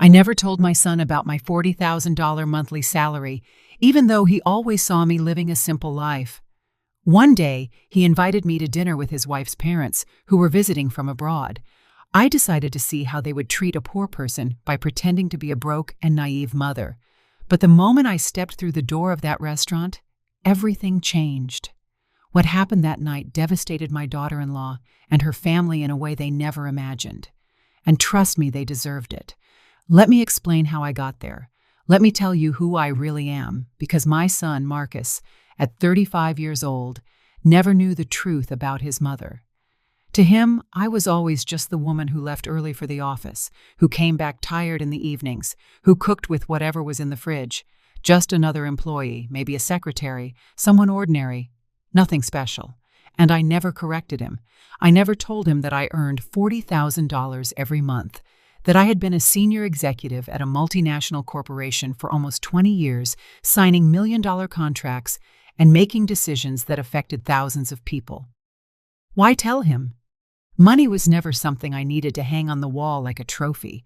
I never told my son about my $40,000 monthly salary, even though he always saw me living a simple life. One day, he invited me to dinner with his wife's parents, who were visiting from abroad. I decided to see how they would treat a poor person by pretending to be a broke and naive mother. But the moment I stepped through the door of that restaurant, everything changed. What happened that night devastated my daughter-in-law and her family in a way they never imagined. And trust me, they deserved it. Let me explain how I got there. Let me tell you who I really am, because my son, Marcus, at 35 years old, never knew the truth about his mother. To him, I was always just the woman who left early for the office, who came back tired in the evenings, who cooked with whatever was in the fridge. Just another employee, maybe a secretary, someone ordinary, nothing special. And I never corrected him. I never told him that I earned $40,000 every month, that I had been a senior executive at a multinational corporation for almost 20 years, signing million-dollar contracts and making decisions that affected thousands of people. Why tell him? Money was never something I needed to hang on the wall like a trophy.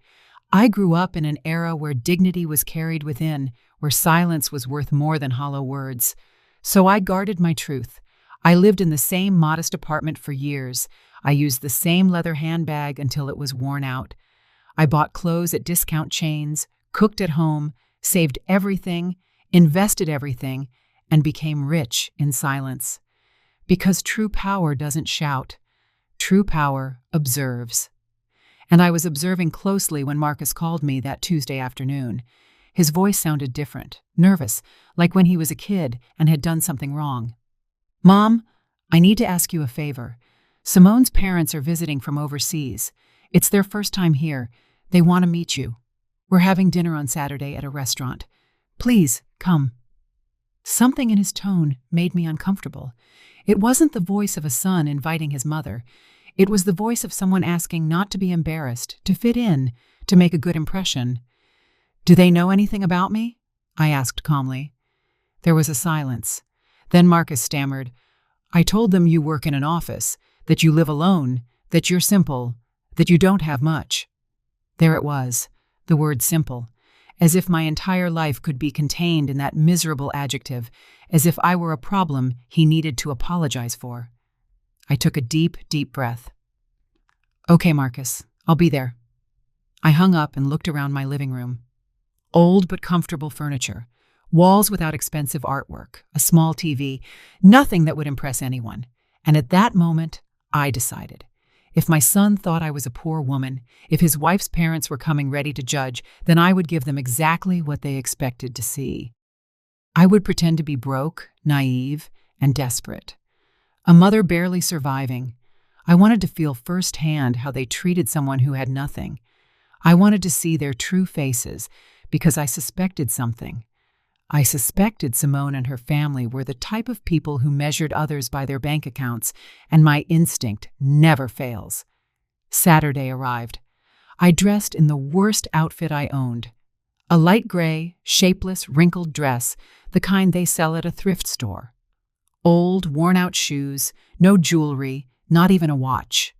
I grew up in an era where dignity was carried within, where silence was worth more than hollow words. So I guarded my truth. I lived in the same modest apartment for years. I used the same leather handbag until it was worn out. I bought clothes at discount chains, cooked at home, saved everything, invested everything, and became rich in silence. Because true power doesn't shout. True power observes. And I was observing closely when Marcus called me that Tuesday afternoon. His voice sounded different, nervous, like when he was a kid and had done something wrong. "Mom, I need to ask you a favor. Simone's parents are visiting from overseas. It's their first time here. They want to meet you. We're having dinner on Saturday at a restaurant. Please, come." Something in his tone made me uncomfortable. It wasn't the voice of a son inviting his mother. It was the voice of someone asking not to be embarrassed, to fit in, to make a good impression. "Do they know anything about me?" I asked calmly. There was a silence. Then Marcus stammered, "I told them you work in an office, that you live alone, that you're simple, that you don't have much." There it was, the word simple, as if my entire life could be contained in that miserable adjective, as if I were a problem he needed to apologize for. I took a deep, deep breath. "Okay, Marcus, I'll be there." I hung up and looked around my living room. Old but comfortable furniture, walls without expensive artwork, a small TV, nothing that would impress anyone. And at that moment, I decided. If my son thought I was a poor woman, if his wife's parents were coming ready to judge, then I would give them exactly what they expected to see. I would pretend to be broke, naive, and desperate. A mother barely surviving. I wanted to feel firsthand how they treated someone who had nothing. I wanted to see their true faces because I suspected something. I suspected Simone and her family were the type of people who measured others by their bank accounts, and my instinct never fails. Saturday arrived. I dressed in the worst outfit I owned. A light gray, shapeless, wrinkled dress, the kind they sell at a thrift store. Old, worn-out shoes, no jewelry, not even a watch.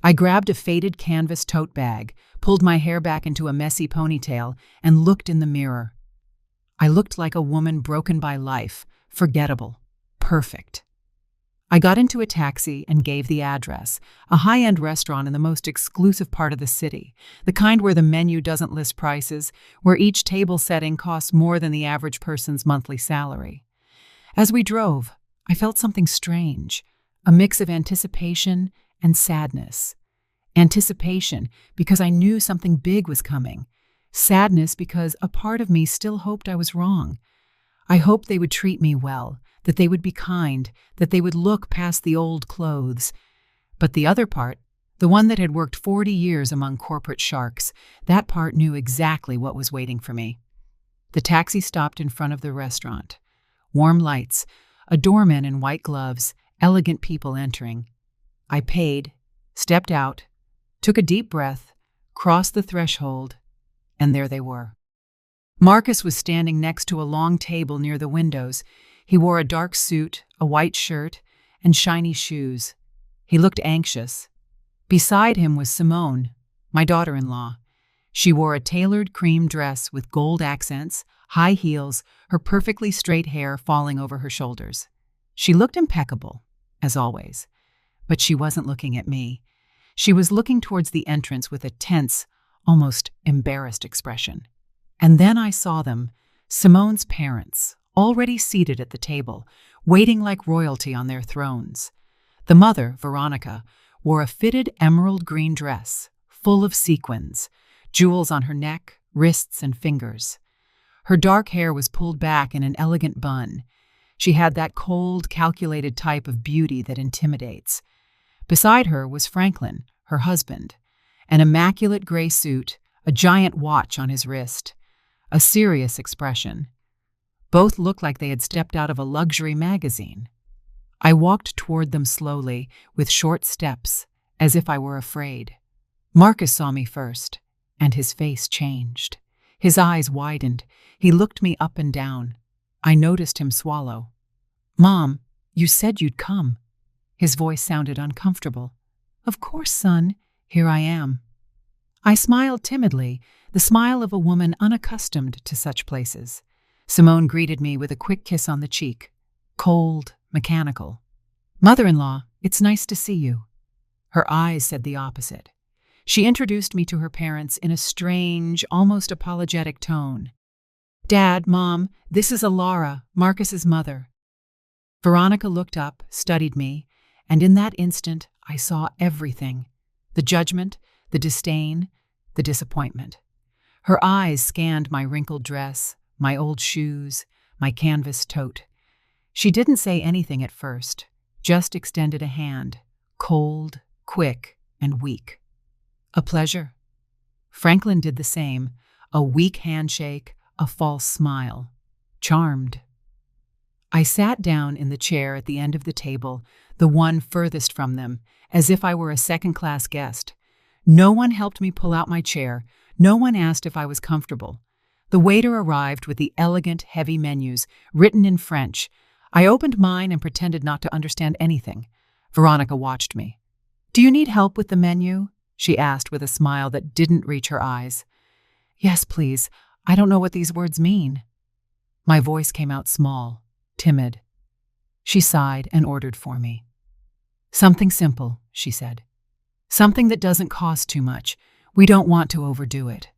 I grabbed a faded canvas tote bag, pulled my hair back into a messy ponytail, and looked in the mirror. I looked like a woman broken by life, forgettable, perfect. I got into a taxi and gave the address, a high-end restaurant in the most exclusive part of the city, the kind where the menu doesn't list prices, where each table setting costs more than the average person's monthly salary. As we drove, I felt something strange, a mix of anticipation and sadness. Anticipation because I knew something big was coming. Sadness because a part of me still hoped I was wrong. I hoped they would treat me well, that they would be kind, that they would look past the old clothes. But the other part, the one that had worked 40 years among corporate sharks, that part knew exactly what was waiting for me. The taxi stopped in front of the restaurant. Warm lights, a doorman in white gloves, elegant people entering. I paid, stepped out, took a deep breath, crossed the threshold, and there they were. Marcus was standing next to a long table near the windows. He wore a dark suit, a white shirt, and shiny shoes. He looked anxious. Beside him was Simone, my daughter-in-law. She wore a tailored cream dress with gold accents, high heels, her perfectly straight hair falling over her shoulders. She looked impeccable, as always, but she wasn't looking at me. She was looking towards the entrance with a tense, almost embarrassed expression. And then I saw them, Simone's parents, already seated at the table, waiting like royalty on their thrones. The mother, Veronica, wore a fitted emerald green dress, full of sequins, jewels on her neck, wrists, and fingers. Her dark hair was pulled back in an elegant bun. She had that cold, calculated type of beauty that intimidates. Beside her was Franklin, her husband, an immaculate gray suit, a giant watch on his wrist, a serious expression. Both looked like they had stepped out of a luxury magazine. I walked toward them slowly, with short steps, as if I were afraid. Marcus saw me first, and his face changed. His eyes widened. He looked me up and down. I noticed him swallow. "Mom, you said you'd come." His voice sounded uncomfortable. "Of course, son. Here I am." I smiled timidly, the smile of a woman unaccustomed to such places. Simone greeted me with a quick kiss on the cheek. Cold, mechanical. "Mother-in-law, it's nice to see you." Her eyes said the opposite. She introduced me to her parents in a strange, almost apologetic tone. "Dad, Mom, this is Alara, Marcus's mother." Veronica looked up, studied me, and in that instant I saw everything. The judgment, the disdain, the disappointment. Her eyes scanned my wrinkled dress, my old shoes, my canvas tote. She didn't say anything at first, just extended a hand, cold, quick, and weak. "A pleasure." Franklin did the same, a weak handshake, a false smile. Charmed. I sat down in the chair at the end of the table, the one furthest from them, as if I were a second-class guest. No one helped me pull out my chair. No one asked if I was comfortable. The waiter arrived with the elegant, heavy menus, written in French. I opened mine and pretended not to understand anything. Veronica watched me. "Do you need help with the menu?" she asked with a smile that didn't reach her eyes. "Yes, please. I don't know what these words mean." My voice came out small, timid. She sighed and ordered for me. "Something simple," she said. "Something that doesn't cost too much. We don't want to overdo it."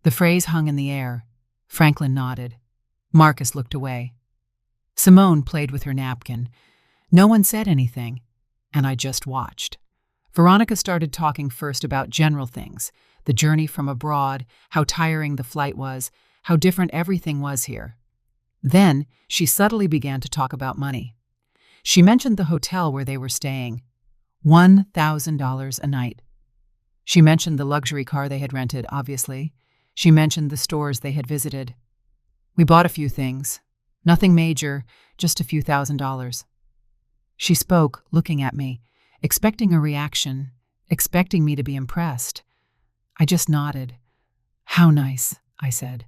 The phrase hung in the air. Franklin nodded. Marcus looked away. Simone played with her napkin. No one said anything, and I just watched. Veronica started talking first about general things, the journey from abroad, how tiring the flight was, how different everything was here. Then she subtly began to talk about money. She mentioned the hotel where they were staying. $1,000 a night. She mentioned the luxury car they had rented, obviously. She mentioned the stores they had visited. "We bought a few things. Nothing major, just a few $1,000s. She spoke, looking at me, expecting a reaction, expecting me to be impressed. I just nodded. "How nice," I said.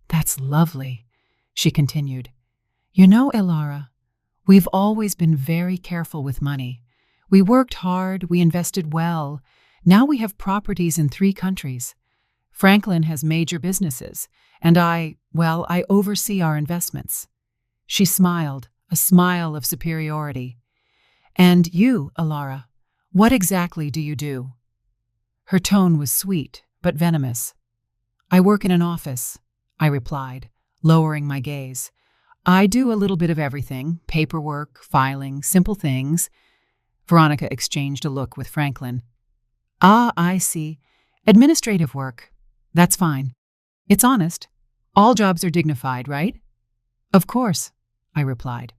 "That's lovely," she continued. "You know, Alara, we've always been very careful with money. We worked hard, we invested well. Now we have properties in 3 countries. Franklin has major businesses, and I oversee our investments." She smiled, a smile of superiority. "And you, Alara, what exactly do you do?" Her tone was sweet, but venomous. "I work in an office," I replied, lowering my gaze. "I do a little bit of everything, paperwork, filing, simple things." Veronica exchanged a look with Franklin. "Ah, I see. Administrative work. That's fine. It's honest. All jobs are dignified, right?" "Of course," I replied.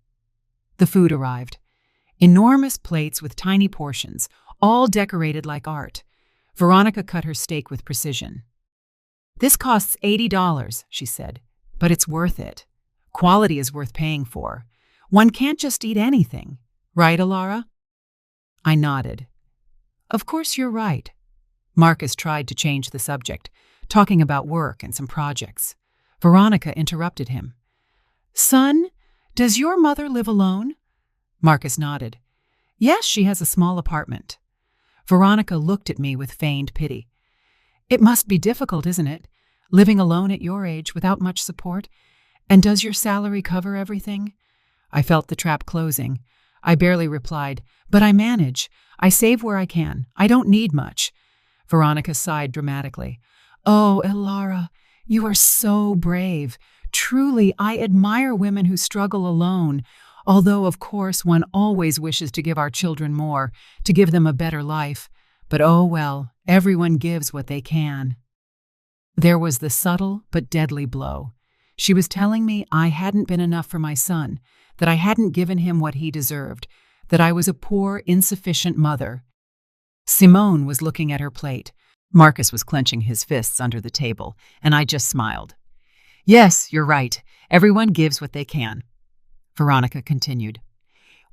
The food arrived. Enormous plates with tiny portions, all decorated like art. Veronica cut her steak with precision. "This costs $80, she said, "but it's worth it. Quality is worth paying for. One can't just eat anything. Right, Alara?" I nodded. "Of course you're right." Marcus tried to change the subject, talking about work and some projects. Veronica interrupted him. "Son, does your mother live alone?" Marcus nodded. "Yes, she has a small apartment." Veronica looked at me with feigned pity. It must be difficult, isn't it? Living alone at your age without much support? And does your salary cover everything? I felt the trap closing. I barely replied, but I manage. I save where I can. I don't need much. Veronica sighed dramatically. Oh, Elara, you are so brave. Truly, I admire women who struggle alone, although, of course, one always wishes to give our children more, to give them a better life. But oh well, everyone gives what they can. There was the subtle but deadly blow. She was telling me I hadn't been enough for my son, that I hadn't given him what he deserved, that I was a poor, insufficient mother. Simone was looking at her plate. Marcus was clenching his fists under the table, and I just smiled. Yes, you're right. Everyone gives what they can. Veronica continued.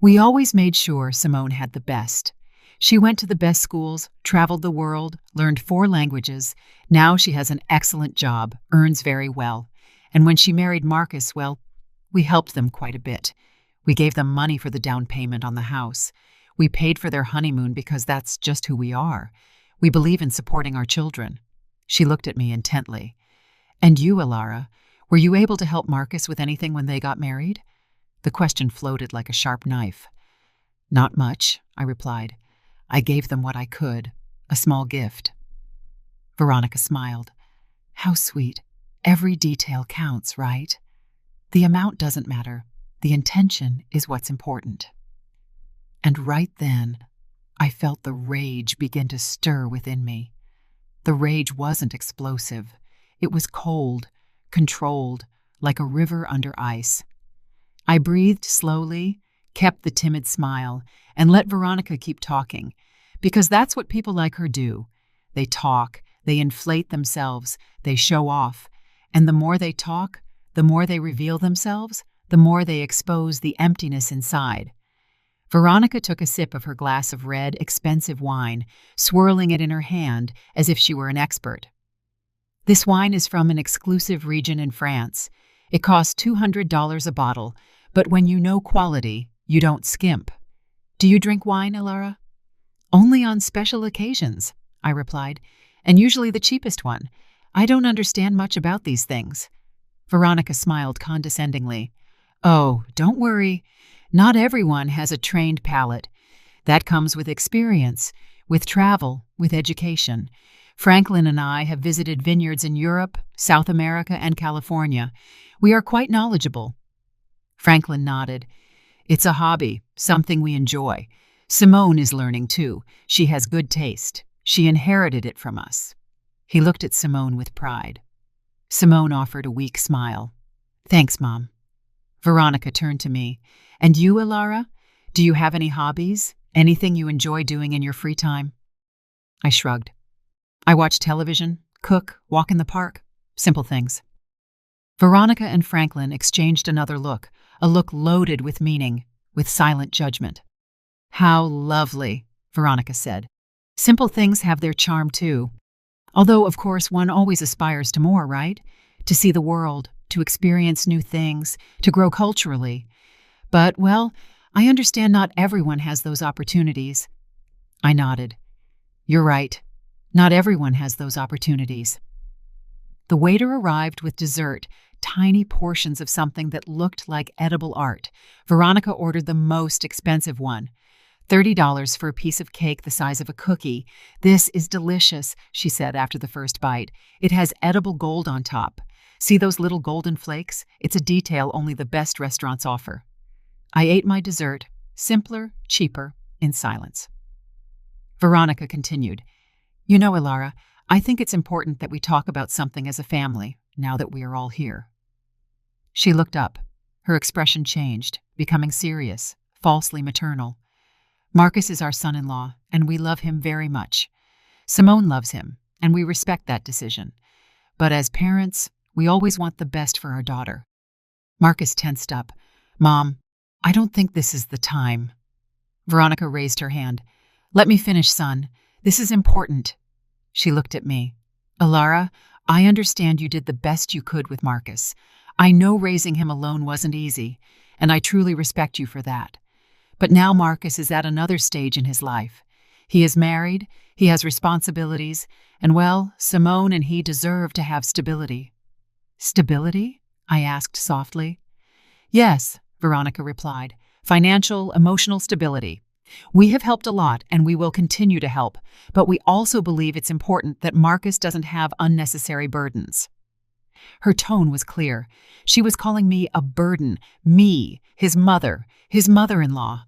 We always made sure Simone had the best. She went to the best schools, traveled the world, learned 4 languages. Now she has an excellent job, earns very well. And when she married Marcus, well, we helped them quite a bit. We gave them money for the down payment on the house. We paid for their honeymoon because that's just who we are. We believe in supporting our children. She looked at me intently. And you, Elara, were you able to help Marcus with anything when they got married? The question floated like a sharp knife. Not much, I replied. I gave them what I could, a small gift. Veronica smiled. How sweet. Every detail counts, right? The amount doesn't matter. The intention is what's important. And right then, I felt the rage begin to stir within me. The rage wasn't explosive. It was cold, controlled, like a river under ice. I breathed slowly, kept the timid smile, and let Veronica keep talking, because that's what people like her do. They talk, they inflate themselves, they show off, and the more they talk, the more they reveal themselves, the more they expose the emptiness inside. Veronica took a sip of her glass of red, expensive wine, swirling it in her hand as if she were an expert. This wine is from an exclusive region in France. It costs $200 a bottle, but when you know quality, you don't skimp. Do you drink wine, Elara? Only on special occasions, I replied, and usually the cheapest one. I don't understand much about these things. Veronica smiled condescendingly. Oh, don't worry. Not everyone has a trained palate. That comes with experience, with travel, with education. Franklin and I have visited vineyards in Europe, South America, and California. We are quite knowledgeable. Franklin nodded. It's a hobby, something we enjoy. Simone is learning too. She has good taste. She inherited it from us. He looked at Simone with pride. Simone offered a weak smile. Thanks, Mom. Veronica turned to me. And you, Elara? Do you have any hobbies? Anything you enjoy doing in your free time? I shrugged. I watch television, cook, walk in the park. Simple things. Veronica and Franklin exchanged another look, a look loaded with meaning, with silent judgment. How lovely, Veronica said. Simple things have their charm too. Although, of course, one always aspires to more, right? To see the world, to experience new things, to grow culturally. But, well, I understand not everyone has those opportunities. I nodded. You're right. Not everyone has those opportunities. The waiter arrived with dessert, tiny portions of something that looked like edible art. Veronica ordered the most expensive one. $30 for a piece of cake the size of a cookie. This is delicious, she said after the first bite. It has edible gold on top. See those little golden flakes? It's a detail only the best restaurants offer. I ate my dessert, simpler, cheaper, in silence. Veronica continued. You know, Elara, I think it's important that we talk about something as a family, now that we are all here. She looked up. Her expression changed, becoming serious, falsely maternal. Marcus is our son-in-law, and we love him very much. Simone loves him, and we respect that decision. But as parents, we always want the best for our daughter. Marcus tensed up. Mom, I don't think this is the time. Veronica raised her hand. Let me finish, son. This is important. She looked at me. Elara, I understand you did the best you could with Marcus. I know raising him alone wasn't easy, and I truly respect you for that. But now Marcus is at another stage in his life. He is married, he has responsibilities, and well, Simone and he deserve to have stability. Stability? I asked softly. Yes, Veronica replied. Financial, emotional stability. We have helped a lot and we will continue to help, but we also believe it's important that Marcus doesn't have unnecessary burdens. Her tone was clear. She was calling me a burden, me, his mother-in-law.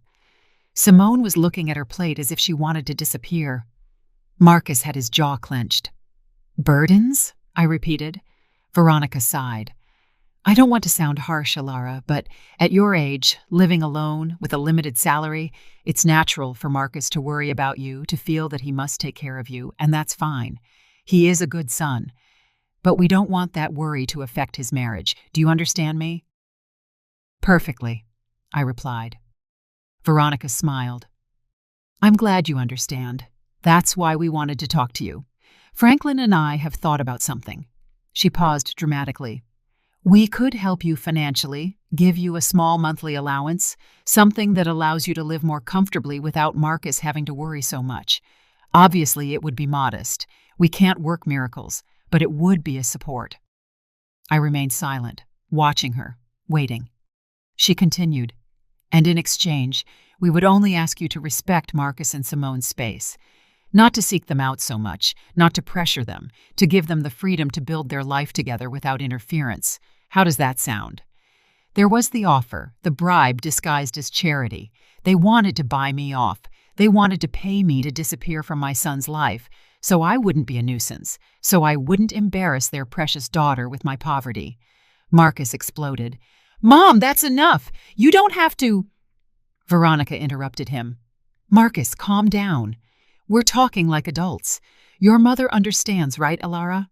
Simone was looking at her plate as if she wanted to disappear. Marcus had his jaw clenched. Burdens? I repeated. Veronica sighed. I don't want to sound harsh, Alara, but at your age, living alone with a limited salary, it's natural for Marcus to worry about you, to feel that he must take care of you, and that's fine. He is a good son. But we don't want that worry to affect his marriage. Do you understand me? Perfectly, I replied. Veronica smiled. I'm glad you understand. That's why we wanted to talk to you. Franklin and I have thought about something. She paused dramatically. We could help you financially, give you a small monthly allowance, something that allows you to live more comfortably without Marcus having to worry so much. Obviously, it would be modest. We can't work miracles, but it would be a support. I remained silent, watching her, waiting. She continued, and in exchange, we would only ask you to respect Marcus and Simone's space. Not to seek them out so much, not to pressure them, to give them the freedom to build their life together without interference. How does that sound? There was the offer, the bribe disguised as charity. They wanted to buy me off. They wanted to pay me to disappear from my son's life, so I wouldn't be a nuisance, so I wouldn't embarrass their precious daughter with my poverty. Marcus exploded. Mom, that's enough! You don't have to… Veronica interrupted him. Marcus, calm down. We're talking like adults. Your mother understands, right, Alara?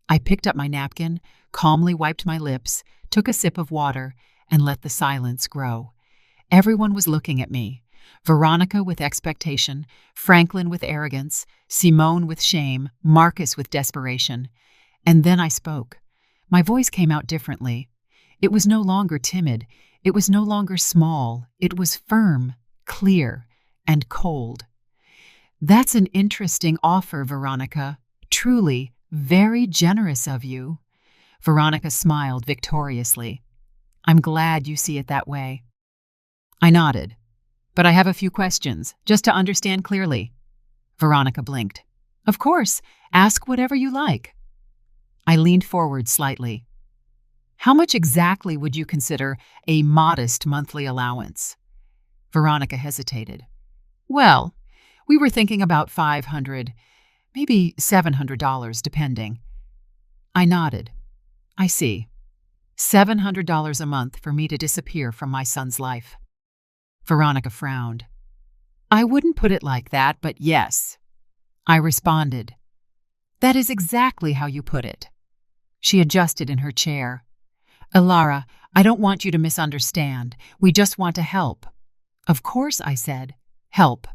I picked up my napkin, calmly wiped my lips, took a sip of water, and let the silence grow. Everyone was looking at me. Veronica with expectation, Franklin with arrogance, Simone with shame, Marcus with desperation. And then I spoke. My voice came out differently. It was no longer timid. It was no longer small. It was firm, clear, and cold. That's an interesting offer, Veronica. Truly, very generous of you. Veronica smiled victoriously. I'm glad you see it that way. I nodded. But I have a few questions, just to understand clearly. Veronica blinked. Of course, ask whatever you like. I leaned forward slightly. How much exactly would you consider a modest monthly allowance? Veronica hesitated. Well, we were thinking about $500, maybe $700, depending. I nodded. I see. $700 a month for me to disappear from my son's life. Veronica frowned. I wouldn't put it like that, but yes. I responded. That is exactly how you put it. She adjusted in her chair. Alara, I don't want you to misunderstand. We just want to help. Of course, I said. Help.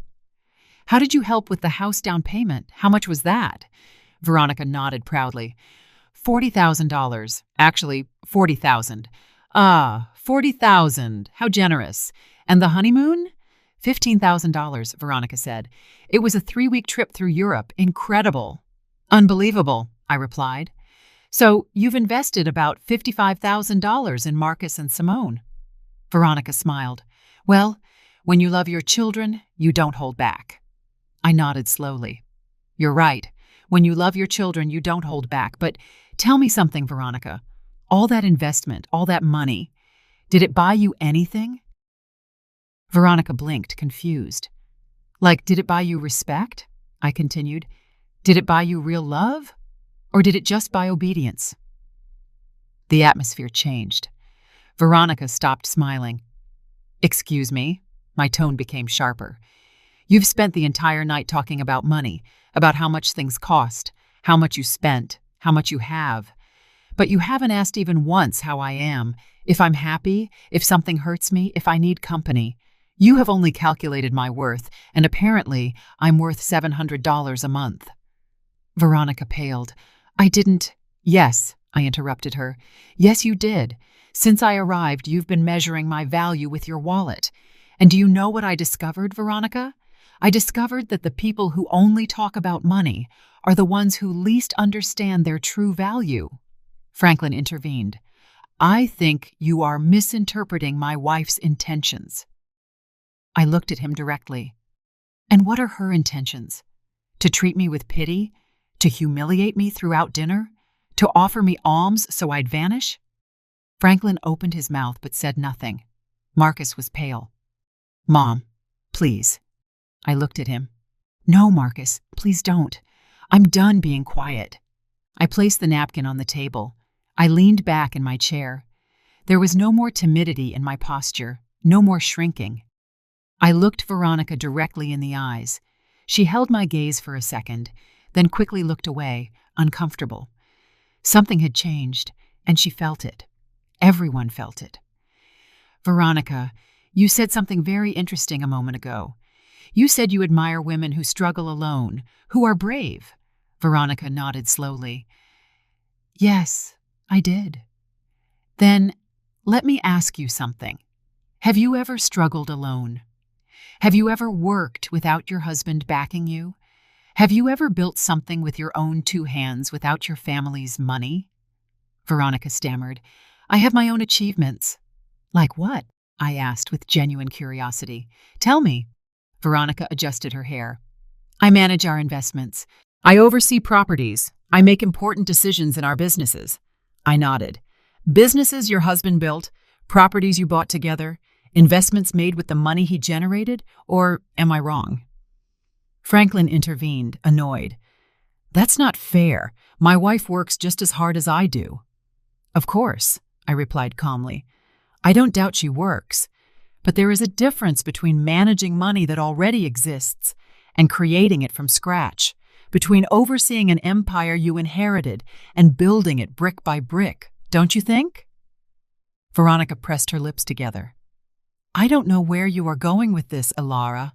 How did you help with the house down payment? How much was that? Veronica nodded proudly. $40,000. Actually, $40,000. Ah, $40,000. How generous. And the honeymoon? $15,000, Veronica said. It was a 3-week trip through Europe. Incredible. Unbelievable, I replied. So you've invested about $55,000 in Marcus and Simone. Veronica smiled. Well, when you love your children, you don't hold back. I nodded slowly. You're right. When you love your children, you don't hold back. But tell me something, Veronica. All that investment, all that money, did it buy you anything? Veronica blinked, confused. Like, did it buy you respect? I continued. Did it buy you real love? Or did it just buy obedience? The atmosphere changed. Veronica stopped smiling. Excuse me. My tone became sharper. You've spent the entire night talking about money, about how much things cost, how much you spent, how much you have. But you haven't asked even once how I am, if I'm happy, if something hurts me, if I need company. You have only calculated my worth, and apparently I'm worth $700 a month. Veronica paled. I didn't… Yes, I interrupted her. Yes, you did. Since I arrived, you've been measuring my value with your wallet. And do you know what I discovered, Veronica? I discovered that the people who only talk about money are the ones who least understand their true value. Franklin intervened. I think you are misinterpreting my wife's intentions. I looked at him directly. And what are her intentions? To treat me with pity? To humiliate me throughout dinner? To offer me alms so I'd vanish? Franklin opened his mouth but said nothing. Marcus was pale. Mom, please. I looked at him. No, Marcus, please don't. I'm done being quiet. I placed the napkin on the table. I leaned back in my chair. There was no more timidity in my posture, no more shrinking. I looked Veronica directly in the eyes. She held my gaze for a second, then quickly looked away, uncomfortable. Something had changed, and she felt it. Everyone felt it. Veronica, you said something very interesting a moment ago. You said you admire women who struggle alone, who are brave. Veronica nodded slowly. Yes, I did. Then, let me ask you something. Have you ever struggled alone? Have you ever worked without your husband backing you? Have you ever built something with your own two hands without your family's money? Veronica stammered. I have my own achievements. Like what? I asked with genuine curiosity. Tell me. Veronica adjusted her hair. I manage our investments. I oversee properties. I make important decisions in our businesses. I nodded. Businesses your husband built, properties you bought together, investments made with the money he generated, or am I wrong? Franklin intervened, annoyed. That's not fair. My wife works just as hard as I do. Of course, I replied calmly. I don't doubt she works, but there is a difference between managing money that already exists and creating it from scratch, between overseeing an empire you inherited and building it brick by brick, don't you think? Veronica pressed her lips together. I don't know where you are going with this, Ilara.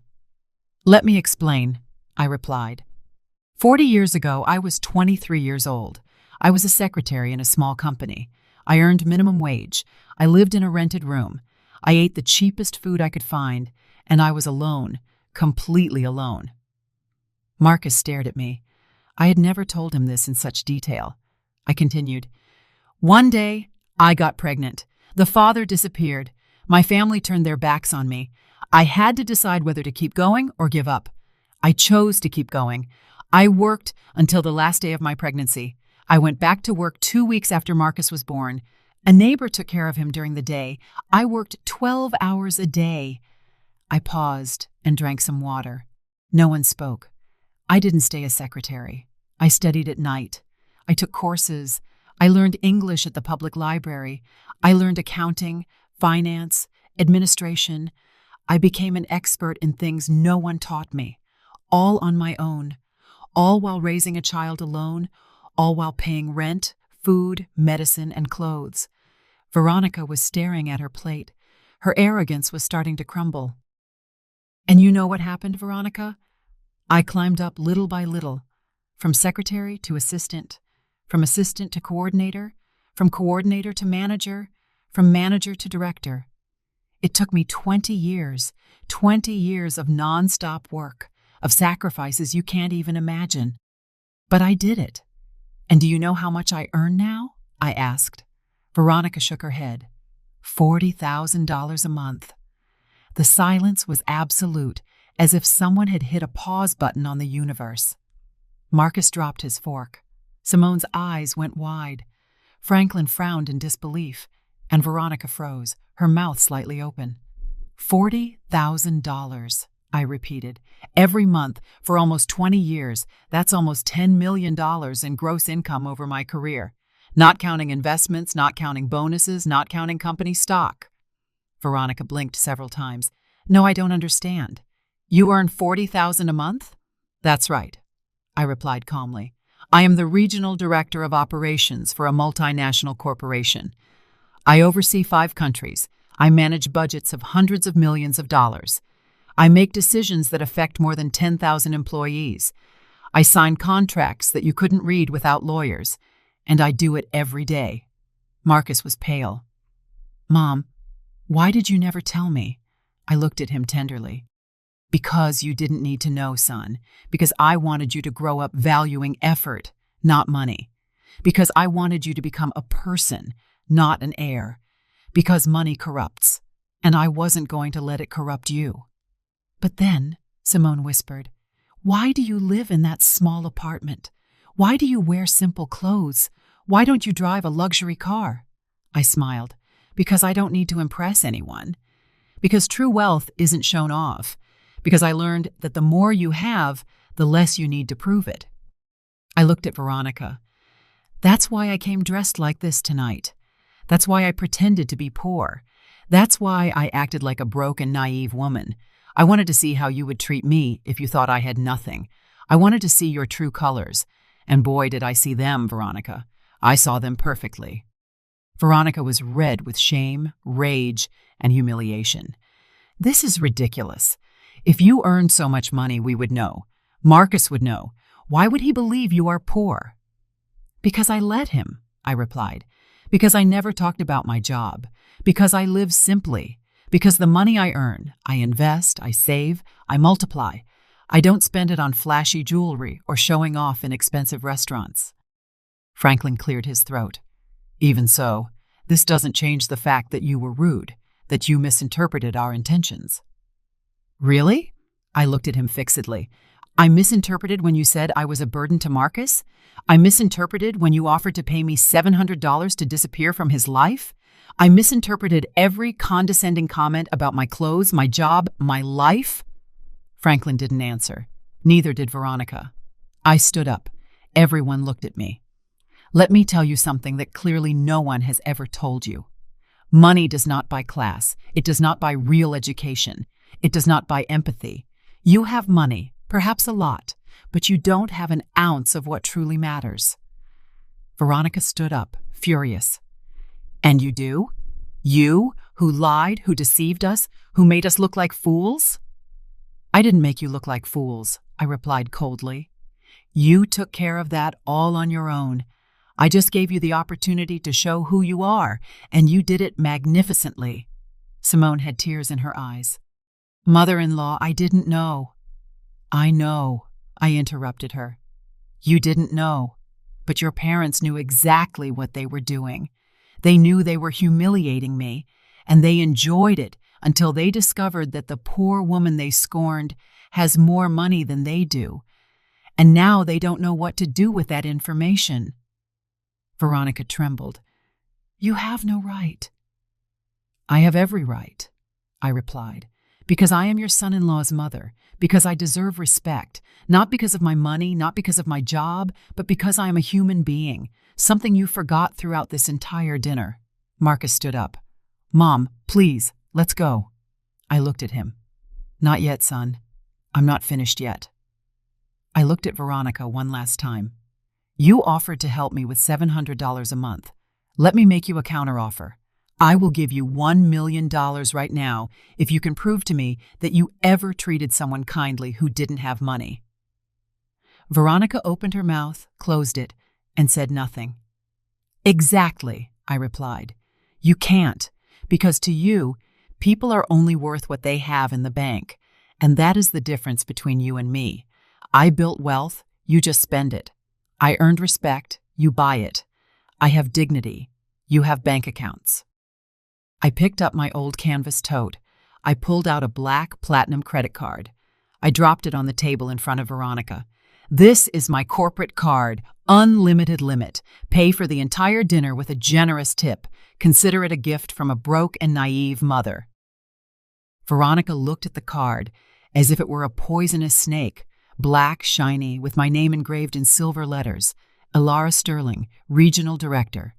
Let me explain, I replied. 40 years ago, I was 23 years old. I was a secretary in a small company. I earned minimum wage. I lived in a rented room. I ate the cheapest food I could find, and I was alone, completely alone. Marcus stared at me. I had never told him this in such detail. I continued. One day, I got pregnant. The father disappeared. My family turned their backs on me. I had to decide whether to keep going or give up. I chose to keep going. I worked until the last day of my pregnancy. I went back to work 2 weeks after Marcus was born. A neighbor took care of him during the day. I worked 12 hours a day. I paused and drank some water. No one spoke. I didn't stay a secretary. I studied at night. I took courses. I learned English at the public library. I learned accounting, finance, administration. I became an expert in things no one taught me, all on my own, all while raising a child alone, all while paying rent, food, medicine, and clothes. Veronica was staring at her plate. Her arrogance was starting to crumble. And you know what happened, Veronica? I climbed up little by little, from secretary to assistant, from assistant to coordinator, from coordinator to manager, from manager to director. It took me 20 years of non-stop work, of sacrifices you can't even imagine. But I did it. And do you know how much I earn now? I asked. Veronica shook her head. $40,000 a month. The silence was absolute, as if someone had hit a pause button on the universe. Marcus dropped his fork. Simone's eyes went wide. Franklin frowned in disbelief, and Veronica froze, her mouth slightly open. $40,000, I repeated. Every month for almost 20 years, that's almost $10 million in gross income over my career. Not counting investments, not counting bonuses, not counting company stock. Veronica blinked several times. No, I don't understand. You earn $40,000 a month? That's right, I replied calmly. I am the regional director of operations for a multinational corporation. I oversee 5 countries. I manage budgets of hundreds of millions of dollars. I make decisions that affect more than 10,000 employees. I sign contracts that you couldn't read without lawyers, and I do it every day. Marcus was pale. Mom, why did you never tell me? I looked at him tenderly. Because you didn't need to know, son. Because I wanted you to grow up valuing effort, not money. Because I wanted you to become a person, not an heir. Because money corrupts, and I wasn't going to let it corrupt you. But then, Simone whispered, why do you live in that small apartment? Why do you wear simple clothes? Why don't you drive a luxury car? I smiled. Because I don't need to impress anyone. Because true wealth isn't shown off. Because I learned that the more you have, the less you need to prove it. I looked at Veronica. That's why I came dressed like this tonight. That's why I pretended to be poor. That's why I acted like a broke and naive woman. I wanted to see how you would treat me if you thought I had nothing. I wanted to see your true colors. And boy, did I see them, Veronica. I saw them perfectly. Veronica was red with shame, rage, and humiliation. This is ridiculous. If you earned so much money, we would know. Marcus would know. Why would he believe you are poor? Because I let him, I replied. Because I never talked about my job. Because I live simply. Because the money I earn, I invest, I save, I multiply. I don't spend it on flashy jewelry or showing off in expensive restaurants. Franklin cleared his throat. Even so, this doesn't change the fact that you were rude, that you misinterpreted our intentions. Really? I looked at him fixedly. I misinterpreted when you said I was a burden to Marcus? I misinterpreted when you offered to pay me $700 to disappear from his life? I misinterpreted every condescending comment about my clothes, my job, my life? Franklin didn't answer. Neither did Veronica. I stood up. Everyone looked at me. Let me tell you something that clearly no one has ever told you. Money does not buy class. It does not buy real education. It does not buy empathy. You have money, perhaps a lot, but you don't have an ounce of what truly matters. Veronica stood up, furious. And you do? You, who lied, who deceived us, who made us look like fools? I didn't make you look like fools, I replied coldly. You took care of that all on your own. I just gave you the opportunity to show who you are, and you did it magnificently. Simone had tears in her eyes. Mother-in-law, I didn't know. I know, I interrupted her. You didn't know, but your parents knew exactly what they were doing. They knew they were humiliating me, and they enjoyed it until they discovered that the poor woman they scorned has more money than they do. And now they don't know what to do with that information. Veronica trembled. You have no right. I have every right, I replied, because I am your son-in-law's mother, because I deserve respect, not because of my money, not because of my job, but because I am a human being, something you forgot throughout this entire dinner. Marcus stood up. Mom, please, let's go. I looked at him. Not yet, son. I'm not finished yet. I looked at Veronica one last time. You offered to help me with $700 a month. Let me make you a counteroffer. I will give you $1 million right now if you can prove to me that you ever treated someone kindly who didn't have money. Veronica opened her mouth, closed it, and said nothing. Exactly, I replied. You can't, because to you, people are only worth what they have in the bank, and that is the difference between you and me. I built wealth, you just spend it. I earned respect, you buy it. I have dignity, you have bank accounts. I picked up my old canvas tote. I pulled out a black platinum credit card. I dropped it on the table in front of Veronica. This is my corporate card, unlimited limit. Pay for the entire dinner with a generous tip. Consider it a gift from a broke and naive mother. Veronica looked at the card as if it were a poisonous snake, black, shiny, with my name engraved in silver letters, Elara Sterling, Regional Director.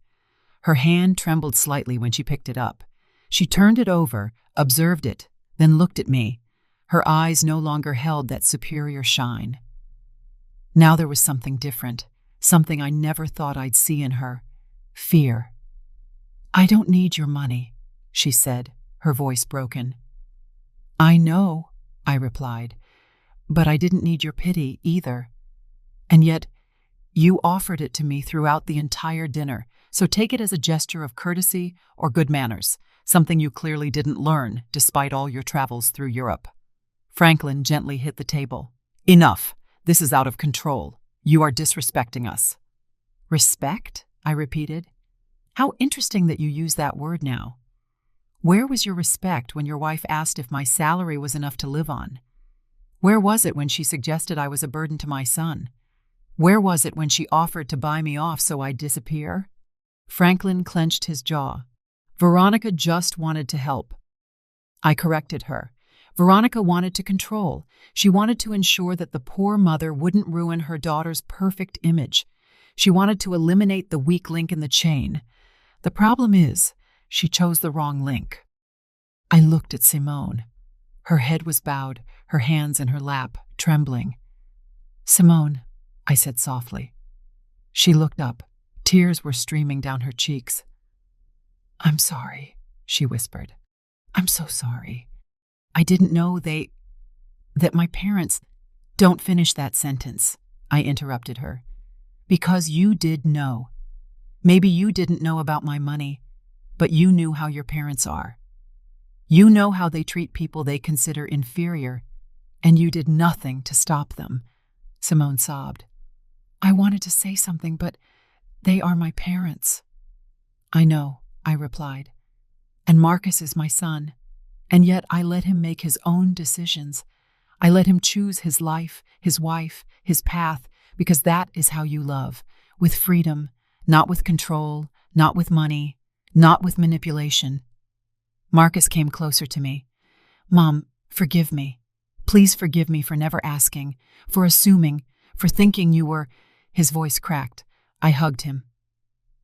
Her hand trembled slightly when she picked it up. She turned it over, observed it, then looked at me. Her eyes no longer held that superior shine. Now there was something different, something I never thought I'd see in her. Fear. I don't need your money, she said, her voice broken. I know, I replied, but I didn't need your pity either. And yet, you offered it to me throughout the entire dinner, so take it as a gesture of courtesy or good manners, something you clearly didn't learn despite all your travels through Europe. Franklin gently hit the table. Enough. This is out of control. You are disrespecting us. Respect? I repeated. How interesting that you use that word now. Where was your respect when your wife asked if my salary was enough to live on? Where was it when she suggested I was a burden to my son? Where was it when she offered to buy me off so I'd disappear? Franklin clenched his jaw. Veronica just wanted to help. I corrected her. Veronica wanted to control. She wanted to ensure that the poor mother wouldn't ruin her daughter's perfect image. She wanted to eliminate the weak link in the chain. The problem is, she chose the wrong link. I looked at Simone. Her head was bowed, her hands in her lap, trembling. Simone, I said softly. She looked up. Tears were streaming down her cheeks. I'm sorry, she whispered. I'm so sorry. I didn't know that my parents... Don't finish that sentence, I interrupted her. Because you did know. Maybe you didn't know about my money, but you knew how your parents are. You know how they treat people they consider inferior, and you did nothing to stop them. Simone sobbed. I wanted to say something, but they are my parents. I know, I replied. And Marcus is my son, and yet I let him make his own decisions. I let him choose his life, his wife, his path, because that is how you love, with freedom, not with control, not with money, not with manipulation. Marcus came closer to me. Mom, forgive me. Please forgive me for never asking, for assuming, for thinking you were... His voice cracked. I hugged him.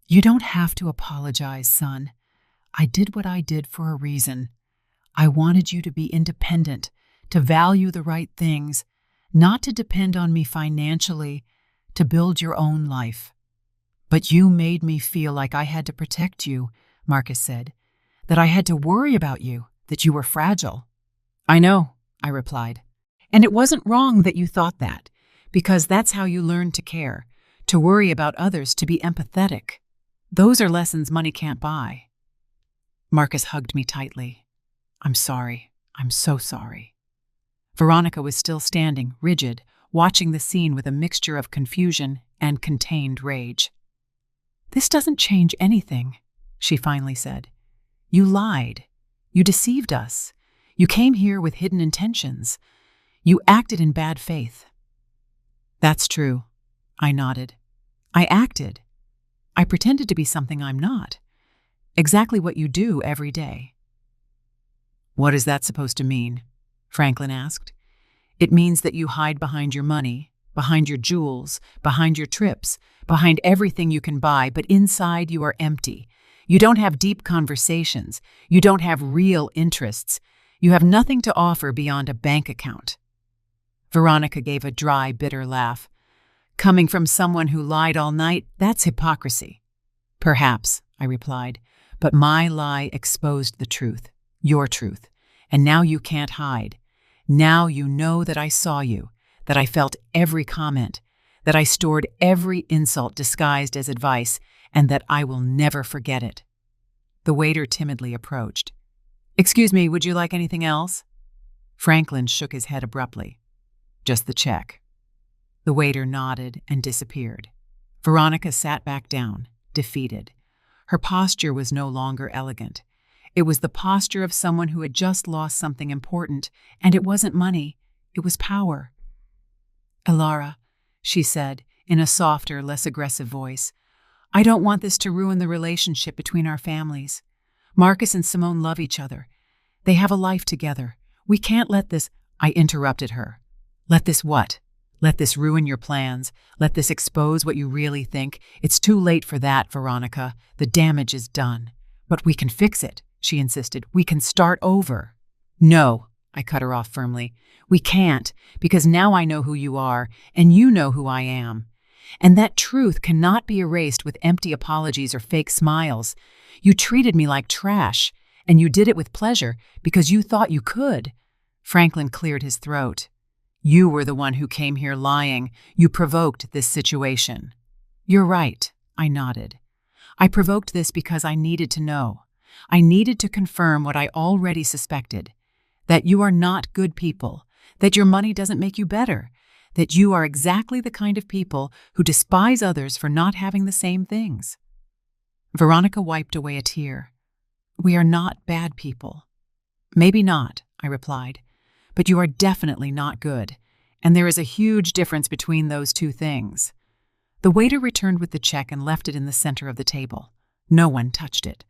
You don't have to apologize, son. I did what I did for a reason. I wanted you to be independent, to value the right things, not to depend on me financially, to build your own life. But you made me feel like I had to protect you, Marcus said, that I had to worry about you, that you were fragile. I know, I replied. And it wasn't wrong that you thought that, because that's how you learn to care, to worry about others, to be empathetic. Those are lessons money can't buy. Marcus hugged me tightly. I'm sorry. I'm so sorry. Veronica was still standing, rigid, watching the scene with a mixture of confusion and contained rage. This doesn't change anything, she finally said. You lied. You deceived us. You came here with hidden intentions. You acted in bad faith. That's true, I nodded. I acted. I pretended to be something I'm not. Exactly what you do every day. What is that supposed to mean? Franklin asked. It means that you hide behind your money, behind your jewels, behind your trips, behind everything you can buy, but inside you are empty. You don't have deep conversations. You don't have real interests. You have nothing to offer beyond a bank account. Veronica gave a dry, bitter laugh. Coming from someone who lied all night, that's hypocrisy. Perhaps, I replied, but my lie exposed the truth, your truth, and now you can't hide. Now you know that I saw you, that I felt every comment, that I stored every insult disguised as advice, and that I will never forget it. The waiter timidly approached. Excuse me, would you like anything else? Franklin shook his head abruptly. Just the check. The waiter nodded and disappeared. Veronica sat back down, defeated. Her posture was no longer elegant. It was the posture of someone who had just lost something important, and it wasn't money, it was power. Elara, she said, in a softer, less aggressive voice, I don't want this to ruin the relationship between our families. Marcus and Simone love each other. They have a life together. We can't let this... I interrupted her. Let this what? Let this ruin your plans. Let this expose what you really think. It's too late for that, Veronica. The damage is done. But we can fix it, she insisted. We can start over. No, I cut her off firmly. We can't, because now I know who you are, and you know who I am. And that truth cannot be erased with empty apologies or fake smiles. You treated me like trash, and you did it with pleasure because you thought you could. Franklin cleared his throat. You were the one who came here lying. You provoked this situation. You're right, I nodded. I provoked this because I needed to know. I needed to confirm what I already suspected, that you are not good people, that your money doesn't make you better, that you are exactly the kind of people who despise others for not having the same things. Veronica wiped away a tear. We are not bad people. Maybe not, I replied, but you are definitely not good, and there is a huge difference between those two things. The waiter returned with the check and left it in the center of the table. No one touched it.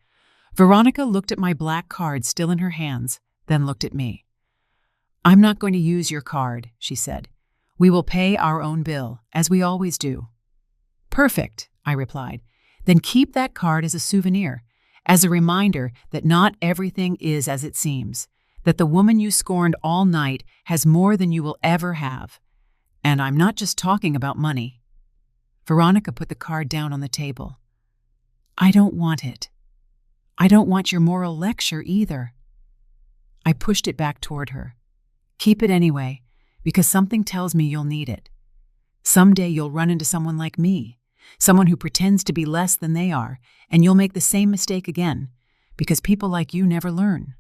Veronica looked at my black card still in her hands, then looked at me. I'm not going to use your card, she said. We will pay our own bill, as we always do. Perfect, I replied. Then keep that card as a souvenir, as a reminder that not everything is as it seems, that the woman you scorned all night has more than you will ever have. And I'm not just talking about money. Veronica put the card down on the table. I don't want it. I don't want your moral lecture either. I pushed it back toward her. Keep it anyway, because something tells me you'll need it. Someday you'll run into someone like me, someone who pretends to be less than they are, and you'll make the same mistake again, because people like you never learn.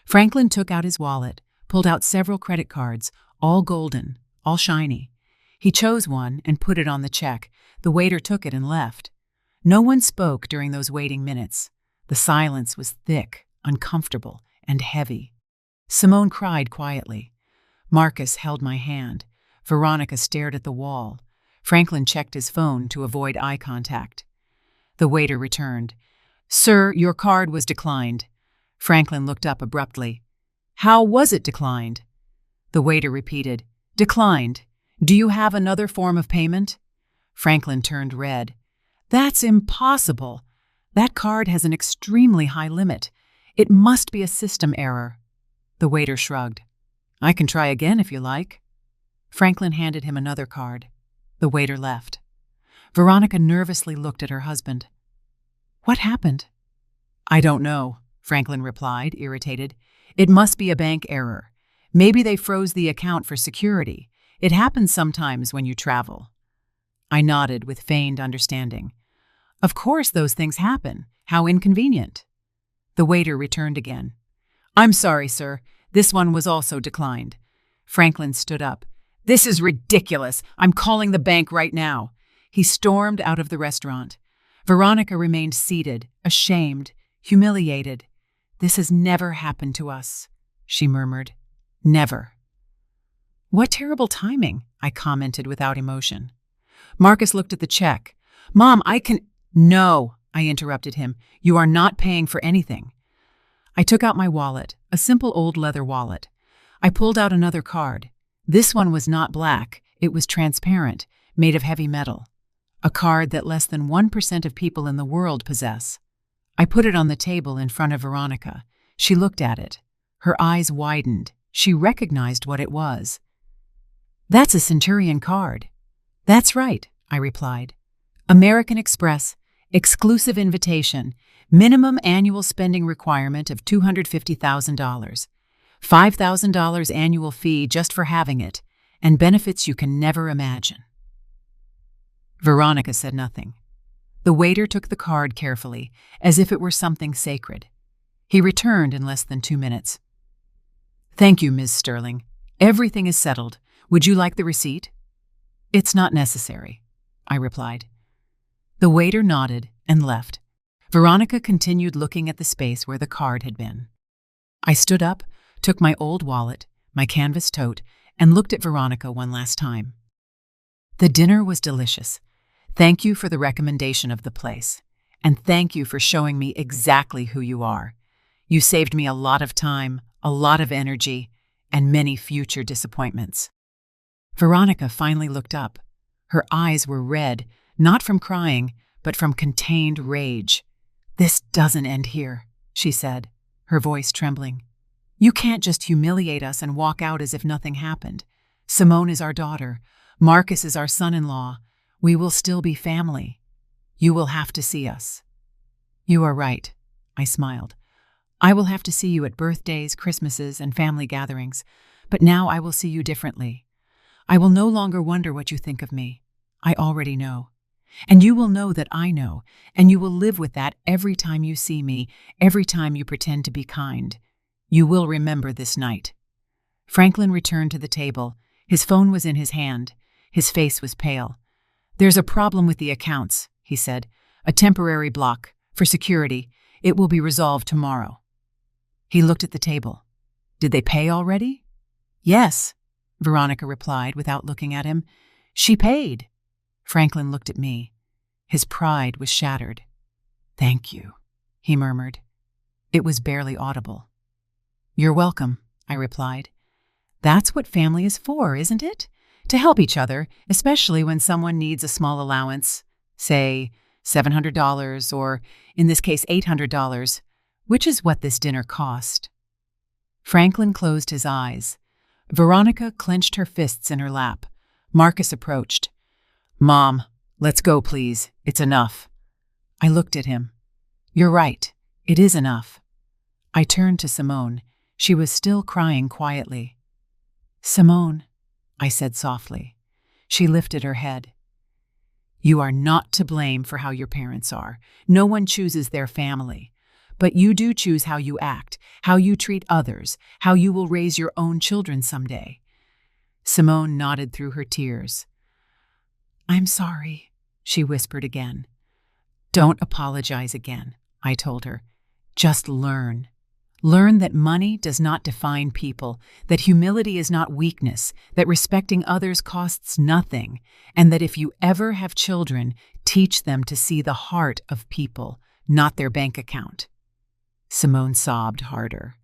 Franklin took out his wallet, pulled out several credit cards, all golden, all shiny. He chose one and put it on the check. The waiter took it and left. No one spoke during those waiting minutes. The silence was thick, uncomfortable, and heavy. Simone cried quietly. Marcus held my hand. Veronica stared at the wall. Franklin checked his phone to avoid eye contact. The waiter returned. Sir, your card was declined. Franklin looked up abruptly. How was it declined? The waiter repeated. Declined. Do you have another form of payment? Franklin turned red. That's impossible. That card has an extremely high limit. It must be a system error. The waiter shrugged. I can try again if you like. Franklin handed him another card. The waiter left. Veronica nervously looked at her husband. What happened? I don't know, Franklin replied, irritated. It must be a bank error. Maybe they froze the account for security. It happens sometimes when you travel. I nodded with feigned understanding. Of course those things happen. How inconvenient. The waiter returned again. I'm sorry, sir. This one was also declined. Franklin stood up. This is ridiculous. I'm calling the bank right now. He stormed out of the restaurant. Veronica remained seated, ashamed, humiliated. This has never happened to us, she murmured. Never. What terrible timing, I commented without emotion. Marcus looked at the check. Mom, I can— No, I interrupted him. You are not paying for anything. I took out my wallet, a simple old leather wallet. I pulled out another card. This one was not black. It was transparent, made of heavy metal. A card that less than 1% of people in the world possess. I put it on the table in front of Veronica. She looked at it. Her eyes widened. She recognized what it was. That's a Centurion card. That's right, I replied. American Express, exclusive invitation, minimum annual spending requirement of $250,000, $5,000 annual fee just for having it, and benefits you can never imagine. Veronica said nothing. The waiter took the card carefully, as if it were something sacred. He returned in less than 2 minutes. Thank you, Ms. Sterling. Everything is settled. Would you like the receipt? It's not necessary, I replied. The waiter nodded and left. Veronica continued looking at the space where the card had been. I stood up, took my old wallet, my canvas tote, and looked at Veronica one last time. The dinner was delicious. Thank you for the recommendation of the place, and thank you for showing me exactly who you are. You saved me a lot of time, a lot of energy, and many future disappointments. Veronica finally looked up. Her eyes were red, not from crying, but from contained rage. This doesn't end here, she said, her voice trembling. You can't just humiliate us and walk out as if nothing happened. Simone is our daughter. Marcus is our son-in-law. We will still be family. You will have to see us. You are right, I smiled. I will have to see you at birthdays, Christmases, and family gatherings, but now I will see you differently. I will no longer wonder what you think of me. I already know. And you will know that I know, and you will live with that every time you see me, every time you pretend to be kind. You will remember this night. Franklin returned to the table. His phone was in his hand. His face was pale. "There's a problem with the accounts," he said. "A temporary block. For security. It will be resolved tomorrow." He looked at the table. "Did they pay already?" "Yes," Veronica replied without looking at him. "She paid." Franklin looked at me. His pride was shattered. "Thank you," he murmured. It was barely audible. "You're welcome," I replied. "That's what family is for, isn't it? To help each other, especially when someone needs a small allowance, say $700 or, in this case, $800, which is what this dinner cost." Franklin closed his eyes. Veronica clenched her fists in her lap. Marcus approached. "Mom, let's go, please. It's enough." I looked at him. "You're right. It is enough." I turned to Simone. She was still crying quietly. "Simone," I said softly. She lifted her head. "You are not to blame for how your parents are. No one chooses their family. But you do choose how you act, how you treat others, how you will raise your own children someday." Simone nodded through her tears. "I'm sorry," she whispered again. "Don't apologize again," I told her. "Just learn. Learn that money does not define people, that humility is not weakness, that respecting others costs nothing, and that if you ever have children, teach them to see the heart of people, not their bank account." Simone sobbed harder.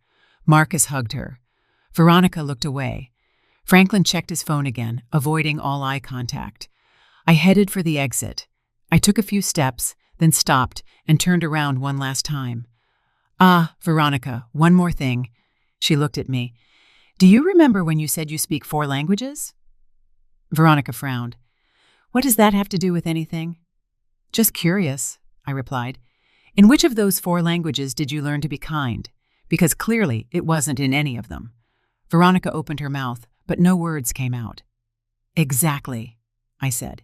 Marcus hugged her. Veronica looked away. Franklin checked his phone again, avoiding all eye contact. I headed for the exit. I took a few steps, then stopped and turned around one last time. "Ah, Veronica, one more thing." She looked at me. "Do you remember when you said you speak 4 languages? Veronica frowned. "What does that have to do with anything?" "Just curious," I replied. "In which of those 4 languages did you learn to be kind? Because clearly it wasn't in any of them." Veronica opened her mouth, but no words came out. "Exactly," I said.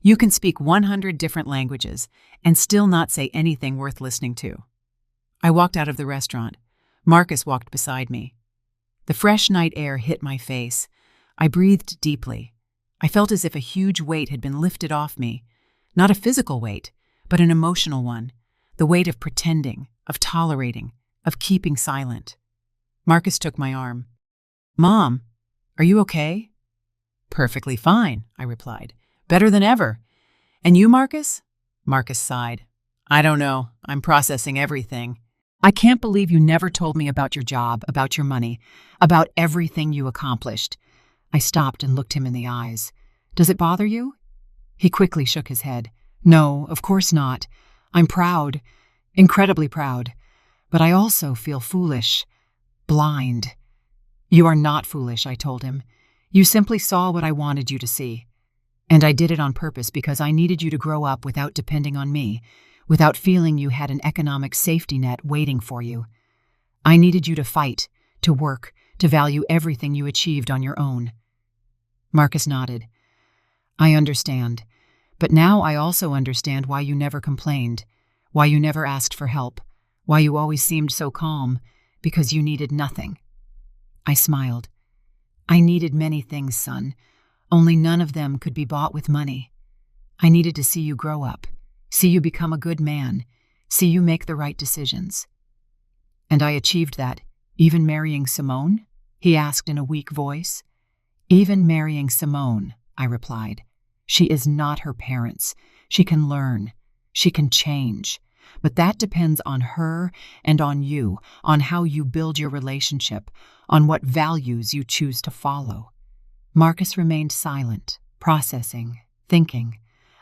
"You can speak 100 different languages and still not say anything worth listening to." I walked out of the restaurant. Marcus walked beside me. The fresh night air hit my face. I breathed deeply. I felt as if a huge weight had been lifted off me. Not a physical weight, but an emotional one. The weight of pretending, of tolerating, of keeping silent. Marcus took my arm. "Mom, are you okay?" "Perfectly fine," I replied. "Better than ever. And you, Marcus?" Marcus sighed. "I don't know. I'm processing everything. I can't believe you never told me about your job, about your money, about everything you accomplished." I stopped and looked him in the eyes. "Does it bother you?" He quickly shook his head. "No, of course not. I'm proud, incredibly proud. But I also feel foolish, blind." "You are not foolish," I told him. "You simply saw what I wanted you to see. And I did it on purpose because I needed you to grow up without depending on me, without feeling you had an economic safety net waiting for you. I needed you to fight, to work, to value everything you achieved on your own." Marcus nodded. "I understand. But now I also understand why you never complained, why you never asked for help, why you always seemed so calm, because you needed nothing." I smiled. "I needed many things, son. Only none of them could be bought with money. I needed to see you grow up, see you become a good man, see you make the right decisions." "And I achieved that, even marrying Simone?" he asked in a weak voice. "Even marrying Simone," I replied. "She is not her parents. She can learn. She can change. But that depends on her and on you, on how you build your relationship, on what values you choose to follow." Marcus remained silent, processing, thinking.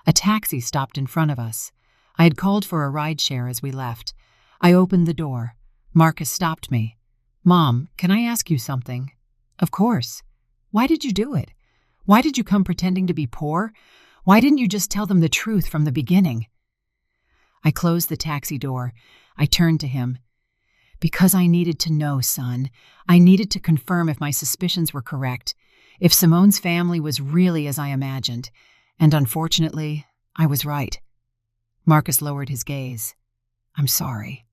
A taxi stopped in front of us. I had called for a rideshare as we left. I opened the door. Marcus stopped me. "Mom, can I ask you something?" "Of course." "Why did you do it? Why did you come pretending to be poor? Why didn't you just tell them the truth from the beginning?" I closed the taxi door. I turned to him. "Because I needed to know, son. I needed to confirm if my suspicions were correct, if Simone's family was really as I imagined. And unfortunately, I was right." Marcus lowered his gaze. "I'm sorry."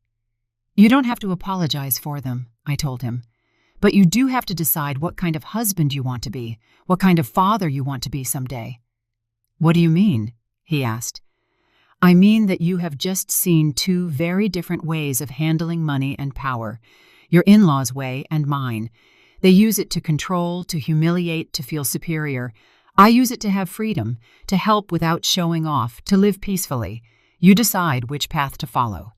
"You don't have to apologize for them," I told him. But you do have to decide what kind of husband you want to be, what kind of father you want to be someday." "What do you mean?" he asked. "I mean that you have just seen two very different ways of handling money and power, your in-laws' way and mine. They use it to control, to humiliate, to feel superior. I use it to have freedom, to help without showing off, to live peacefully. You decide which path to follow."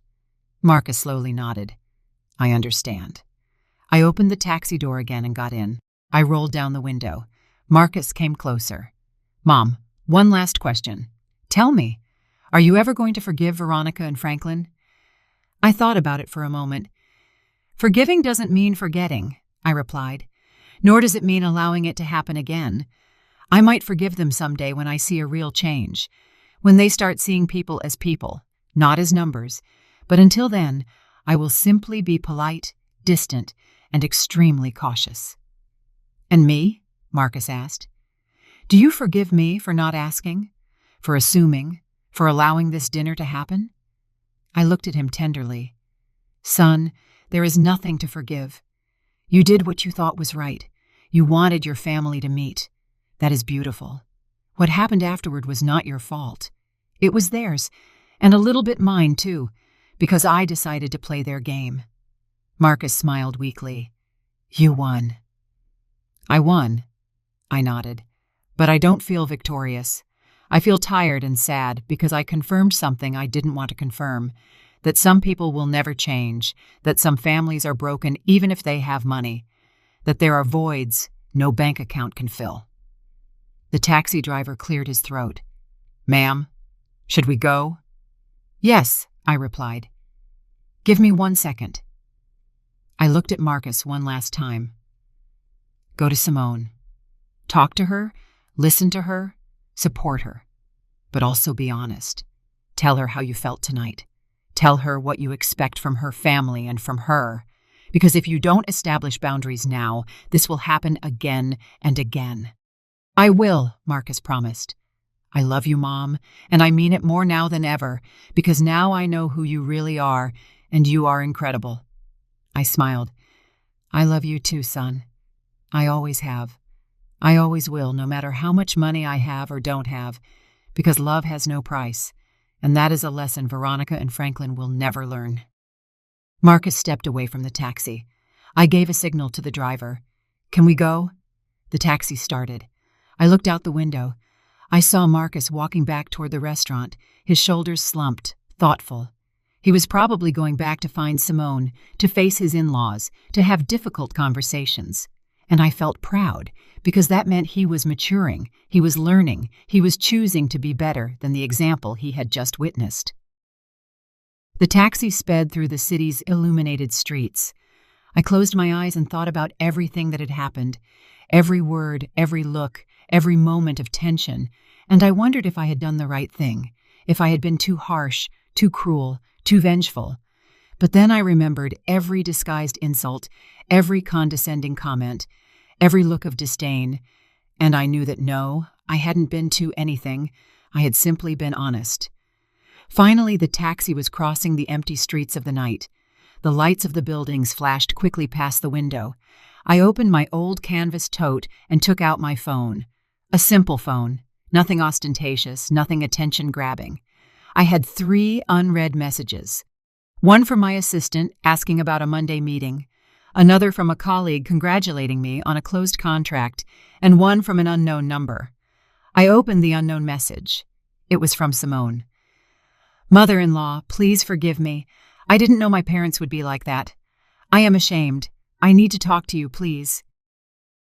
Marcus slowly nodded. "I understand." I opened the taxi door again and got in. I rolled down the window. Marcus came closer. "Mom, one last question. Tell me, are you ever going to forgive Veronica and Franklin?" I thought about it for a moment. "Forgiving doesn't mean forgetting," I replied, "nor does it mean allowing it to happen again. I might forgive them someday when I see a real change, when they start seeing people as people, not as numbers. But until then, I will simply be polite, distant, and extremely cautious." "And me?" Marcus asked. "Do you forgive me for not asking, for assuming, for allowing this dinner to happen?" I looked at him tenderly. "Son, there is nothing to forgive. You did what you thought was right. You wanted your family to meet. That is beautiful. What happened afterward was not your fault. It was theirs, and a little bit mine too, because I decided to play their game." Marcus smiled weakly. "You won." "I won," I nodded, "but I don't feel victorious. I feel tired and sad because I confirmed something I didn't want to confirm, that some people will never change, that some families are broken even if they have money, that there are voids no bank account can fill." The taxi driver cleared his throat. "Ma'am, should we go?" "Yes," I replied. "Give me 1 second." I looked at Marcus one last time. "Go to Simone. Talk to her, listen to her, support her. But also be honest. Tell her how you felt tonight. Tell her what you expect from her family and from her. Because if you don't establish boundaries now, this will happen again and again." "I will," Marcus promised. "I love you, Mom, and I mean it more now than ever, because now I know who you really are, and you are incredible." I smiled. "I love you too, son. I always have. I always will, no matter how much money I have or don't have, because love has no price, and that is a lesson Veronica and Franklin will never learn." Marcus stepped away from the taxi. I gave a signal to the driver. "Can we go?" The taxi started. I looked out the window. I saw Marcus walking back toward the restaurant, his shoulders slumped, thoughtful. He was probably going back to find Simone, to face his in-laws, to have difficult conversations. And I felt proud, because that meant he was maturing, he was learning, he was choosing to be better than the example he had just witnessed. The taxi sped through the city's illuminated streets. I closed my eyes and thought about everything that had happened, every word, every look, every moment of tension, and I wondered if I had done the right thing, if I had been too harsh, too cruel, too vengeful. But then I remembered every disguised insult, every condescending comment, every look of disdain, and I knew that no, I hadn't been too anything, I had simply been honest. Finally, the taxi was crossing the empty streets of the night. The lights of the buildings flashed quickly past the window. I opened my old canvas tote and took out my phone. A simple phone, nothing ostentatious, nothing attention-grabbing. I had 3 unread messages. One from my assistant asking about a Monday meeting, another from a colleague congratulating me on a closed contract, and one from an unknown number. I opened the unknown message. It was from Simone. "Mother-in-law, please forgive me. I didn't know my parents would be like that. I am ashamed. I need to talk to you, please."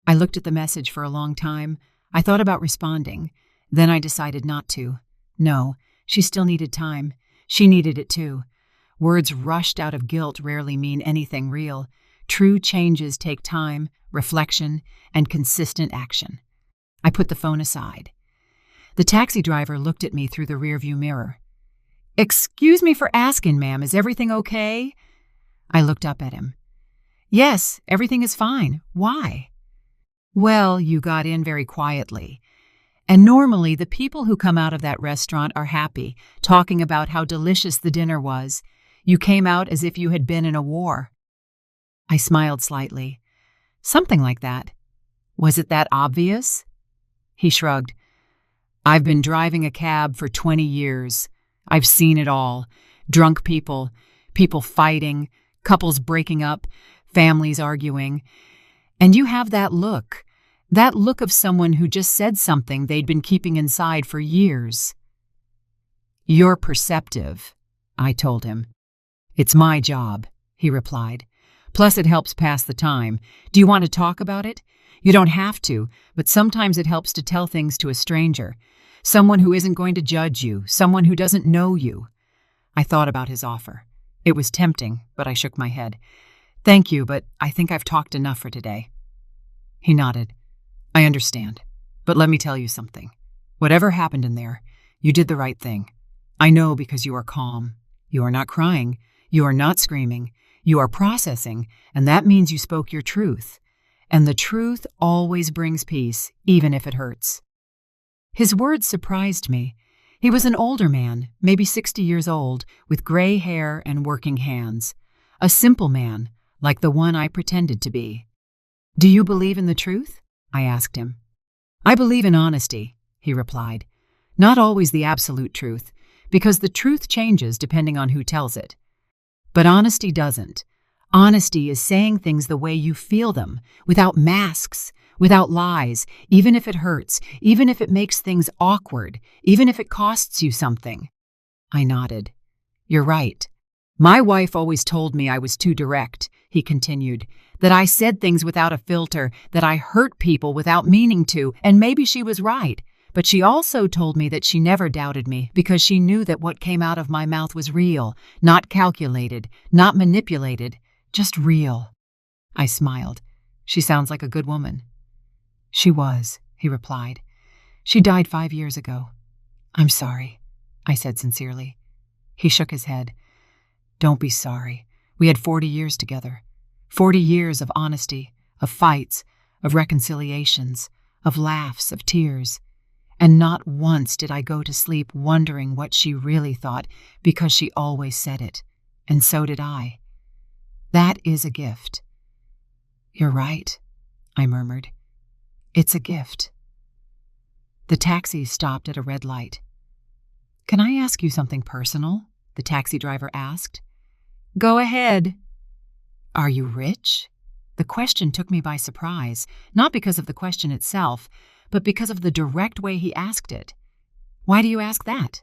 I looked at the message for a long time. I thought about responding. Then I decided not to. No, she still needed time. She needed it too. Words rushed out of guilt rarely mean anything real. True changes take time, reflection, and consistent action. I put the phone aside. The taxi driver looked at me through the rearview mirror. "Excuse me for asking, ma'am, is everything okay?" I looked up at him. "Yes, everything is fine. Why?" "Well, you got in very quietly. And normally the people who come out of that restaurant are happy, talking about how delicious the dinner was. You came out as if you had been in a war." I smiled slightly. Something like that. Was it that obvious? He shrugged. I've been driving a cab for 20 years. I've seen it all. Drunk people, people fighting, couples breaking up, families arguing. And you have that look of someone who just said something they'd been keeping inside for years. You're perceptive, I told him. It's my job, he replied. Plus it helps pass the time. Do you want to talk about it? You don't have to, but sometimes it helps to tell things to a stranger. Someone who isn't going to judge you, someone who doesn't know you. I thought about his offer. It was tempting, but I shook my head. Thank you, but I think I've talked enough for today. He nodded. I understand, but let me tell you something. Whatever happened in there, you did the right thing. I know because you are calm. You are not crying. You are not screaming. You are processing, and that means you spoke your truth. And the truth always brings peace, even if it hurts. His words surprised me. He was an older man, maybe 60 years old, with gray hair and working hands. A simple man, like the one I pretended to be. Do you believe in the truth? I asked him. I believe in honesty, he replied. Not always the absolute truth, because the truth changes depending on who tells it. But honesty doesn't. Honesty is saying things the way you feel them, without masks, without lies, even if it hurts, even if it makes things awkward, even if it costs you something. I nodded. You're right. My wife always told me I was too direct, he continued, that I said things without a filter, that I hurt people without meaning to, and maybe she was right. But she also told me that she never doubted me because she knew that what came out of my mouth was real, not calculated, not manipulated, just real. I smiled. She sounds like a good woman. She was, he replied. She died 5 years ago. I'm sorry, I said sincerely. He shook his head. Don't be sorry. We had 40 years together. 40 years of honesty, of fights, of reconciliations, of laughs, of tears. And not once did I go to sleep wondering what she really thought, because she always said it. And so did I. That is a gift. You're right, I murmured. It's a gift. The taxi stopped at a red light. Can I ask you something personal? The taxi driver asked. Go ahead. Are you rich? The question took me by surprise, not because of the question itself, but because of the direct way he asked it. Why do you ask that?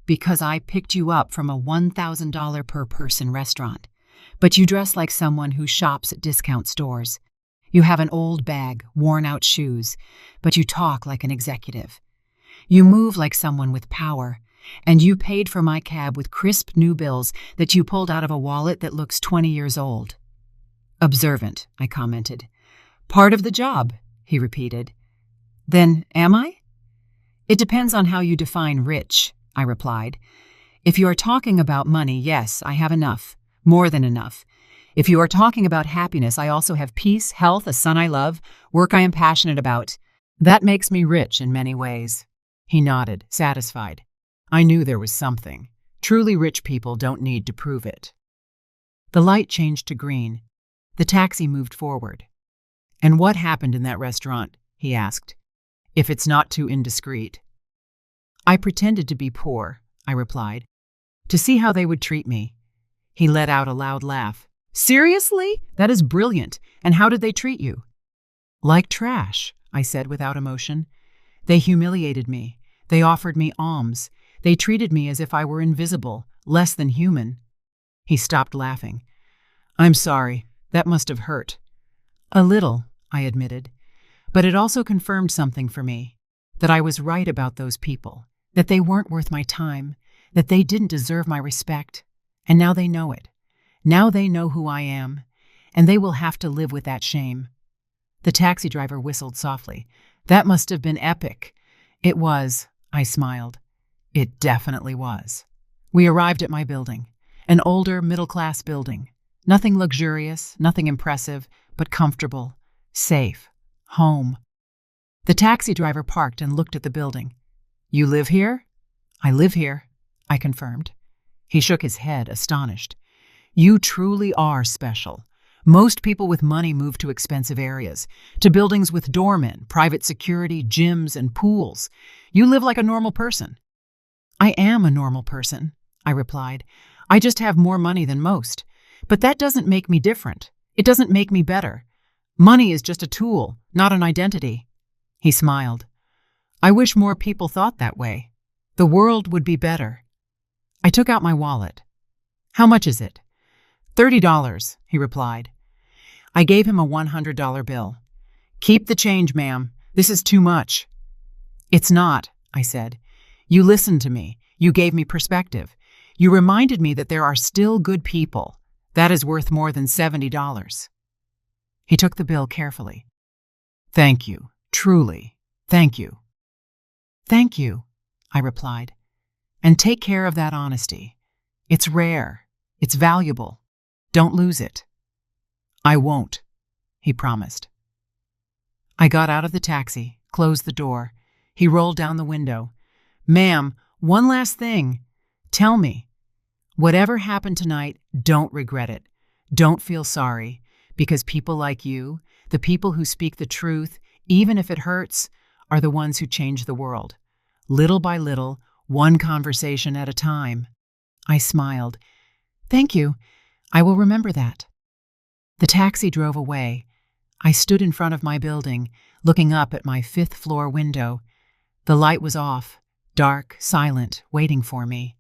Because I picked you up from a $1,000 per person restaurant, but you dress like someone who shops at discount stores. You have an old bag, worn-out shoes, but you talk like an executive. You move like someone with power, and you paid for my cab with crisp new bills that you pulled out of a wallet that looks 20 years old. Observant, I commented. Part of the job, he repeated. Then am I? It depends on how you define rich, I replied. If you are talking about money, yes, I have enough, more than enough. If you are talking about happiness, I also have peace, health, a son I love, work I am passionate about. That makes me rich in many ways. He nodded, satisfied. I knew there was something. Truly rich people don't need to prove it. The light changed to green. The taxi moved forward. And what happened in that restaurant? He asked. If it's not too indiscreet. I pretended to be poor, I replied, to see how they would treat me. He let out a loud laugh. Seriously? That is brilliant. And how did they treat you? Like trash, I said without emotion. They humiliated me. They offered me alms. They treated me as if I were invisible, less than human. He stopped laughing. I'm sorry. That must have hurt. A little, I admitted. But it also confirmed something for me, that I was right about those people, that they weren't worth my time, that they didn't deserve my respect. And now they know it. Now they know who I am, and they will have to live with that shame. The taxi driver whistled softly. That must have been epic. It was, I smiled. It definitely was. We arrived at my building, an older, middle-class building. Nothing luxurious, nothing impressive, but comfortable, safe, home. The taxi driver parked and looked at the building. You live here? I live here, I confirmed. He shook his head, astonished. You truly are special. Most people with money move to expensive areas, to buildings with doormen, private security, gyms, and pools. You live like a normal person." "I am a normal person," I replied. "I just have more money than most. But that doesn't make me different. It doesn't make me better. Money is just a tool, not an identity." He smiled. "I wish more people thought that way. The world would be better." I took out my wallet. "How much is it?" $30, he replied. I gave him a $100 bill. "Keep the change, ma'am. This is too much." "It's not," I said. "You listened to me. You gave me perspective. You reminded me that there are still good people. That is worth more than $70. He took the bill carefully. "Thank you. Truly. Thank you." "Thank you," I replied. "And take care of that honesty. It's rare. It's valuable. Don't lose it." "I won't," he promised. I got out of the taxi, closed the door. He rolled down the window. "Ma'am, one last thing. Tell me, whatever happened tonight, don't regret it. Don't feel sorry, because people like you, the people who speak the truth, even if it hurts, are the ones who change the world. Little by little, one conversation at a time." I smiled. "Thank you. I will remember that." The taxi drove away. I stood in front of my building, looking up at my fifth-floor window. The light was off, dark, silent, waiting for me.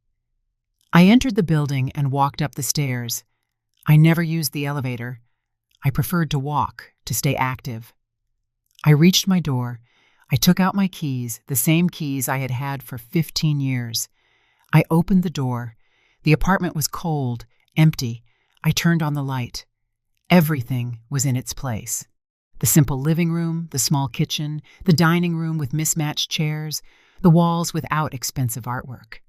I entered the building and walked up the stairs. I never used the elevator. I preferred to walk, to stay active. I reached my door. I took out my keys, the same keys I had had for 15 years. I opened the door. The apartment was cold, empty. I turned on the light. Everything was in its place. The simple living room, the small kitchen, the dining room with mismatched chairs, the walls without expensive artwork.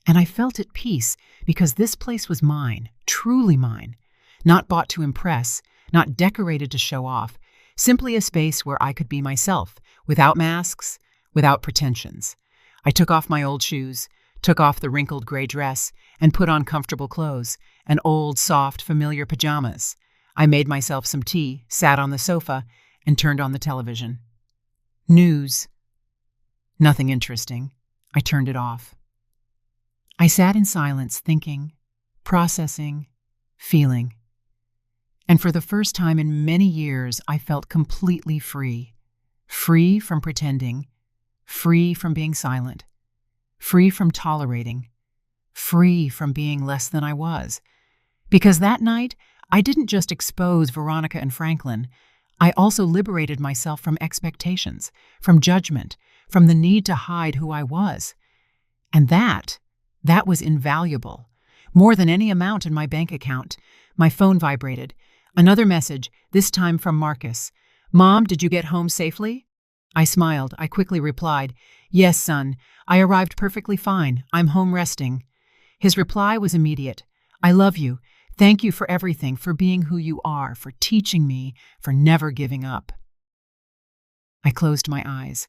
And I felt at peace because this place was mine, truly mine, not bought to impress, not decorated to show off, simply a space where I could be myself, without masks, without pretensions. I took off my old shoes, took off the wrinkled gray dress, and put on comfortable clothes, and old, soft, familiar pajamas. I made myself some tea, sat on the sofa, and turned on the television. News. Nothing interesting. I turned it off. I sat in silence, thinking, processing, feeling. And for the first time in many years, I felt completely free. Free from pretending, free from being silent, free from tolerating, free from being less than I was. Because that night, I didn't just expose Veronica and Franklin, I also liberated myself from expectations, from judgment, from the need to hide who I was. And that was invaluable. More than any amount in my bank account. My phone vibrated. Another message, this time from Marcus. "Mom, did you get home safely?" I smiled. I quickly replied, "Yes, son. I arrived perfectly fine. I'm home resting." His reply was immediate. "I love you. Thank you for everything, for being who you are, for teaching me, for never giving up." I closed my eyes.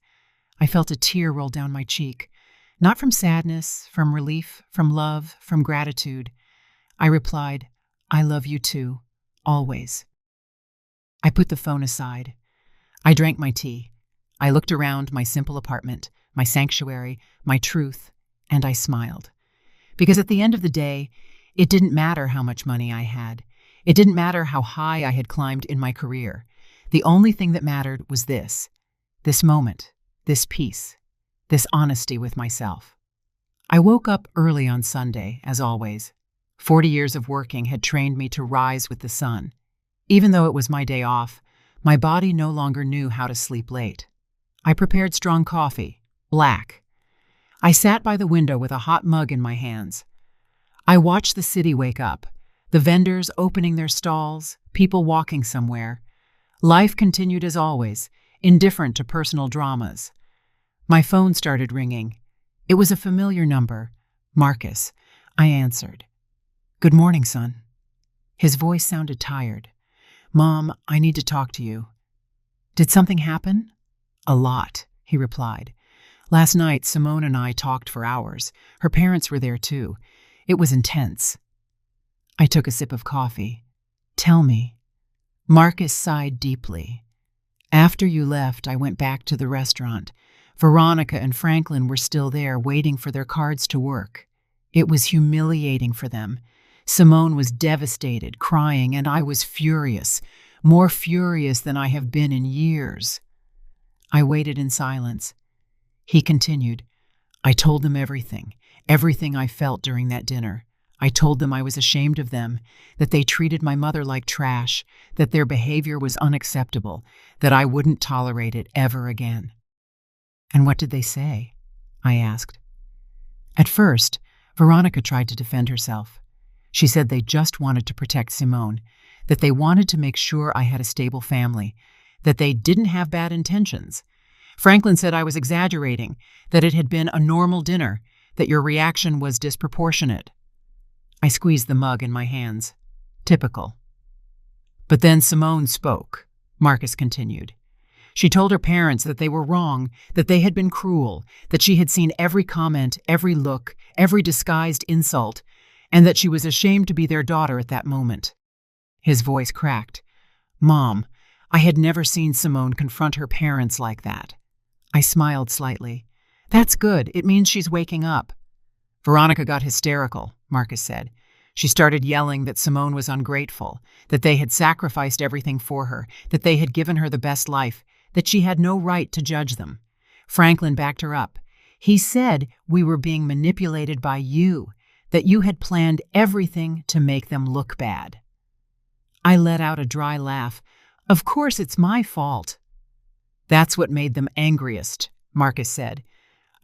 I felt a tear roll down my cheek. Not from sadness, from relief, from love, from gratitude. I replied, "I love you too, always." I put the phone aside. I drank my tea. I looked around my simple apartment, my sanctuary, my truth, and I smiled. Because at the end of the day, it didn't matter how much money I had. It didn't matter how high I had climbed in my career. The only thing that mattered was this moment, this peace, this honesty with myself. I woke up early on Sunday, as always. 40 years of working had trained me to rise with the sun. Even though it was my day off, my body no longer knew how to sleep late. I prepared strong coffee, black. I sat by the window with a hot mug in my hands. I watched the city wake up, the vendors opening their stalls, people walking somewhere. Life continued as always, indifferent to personal dramas. My phone started ringing. It was a familiar number, Marcus. I answered. "Good morning, son." His voice sounded tired. "Mom, I need to talk to you." "Did something happen?" "A lot," he replied. "Last night, Simone and I talked for hours. Her parents were there too. It was intense." I took a sip of coffee. "Tell me." Marcus sighed deeply. After you left, I went back to the restaurant. Veronica and Franklin were still there, waiting for their cards to work. It was humiliating for them. Simone was devastated, crying, and I was furious, more furious than I have been in years. I waited in silence. He continued, I told them everything I felt during that dinner. I told them I was ashamed of them, that they treated my mother like trash, that their behavior was unacceptable, that I wouldn't tolerate it ever again. And what did they say? I asked. At first, Veronica tried to defend herself. She said they just wanted to protect Simone, that they wanted to make sure I had a stable family, that they didn't have bad intentions. Franklin said I was exaggerating, that it had been a normal dinner, that your reaction was disproportionate. I squeezed the mug in my hands. Typical. But then Simone spoke, Marcus continued. She told her parents that they were wrong, that they had been cruel, that she had seen every comment, every look, every disguised insult, and that she was ashamed to be their daughter at that moment. His voice cracked. Mom, I had never seen Simone confront her parents like that. I smiled slightly. That's good. It means she's waking up. Veronica got hysterical, Marcus said. She started yelling that Simone was ungrateful, that they had sacrificed everything for her, that they had given her the best life, that she had no right to judge them. Franklin backed her up. He said we were being manipulated by you, that you had planned everything to make them look bad. I let out a dry laugh. Of course it's my fault. That's what made them angriest, Marcus said.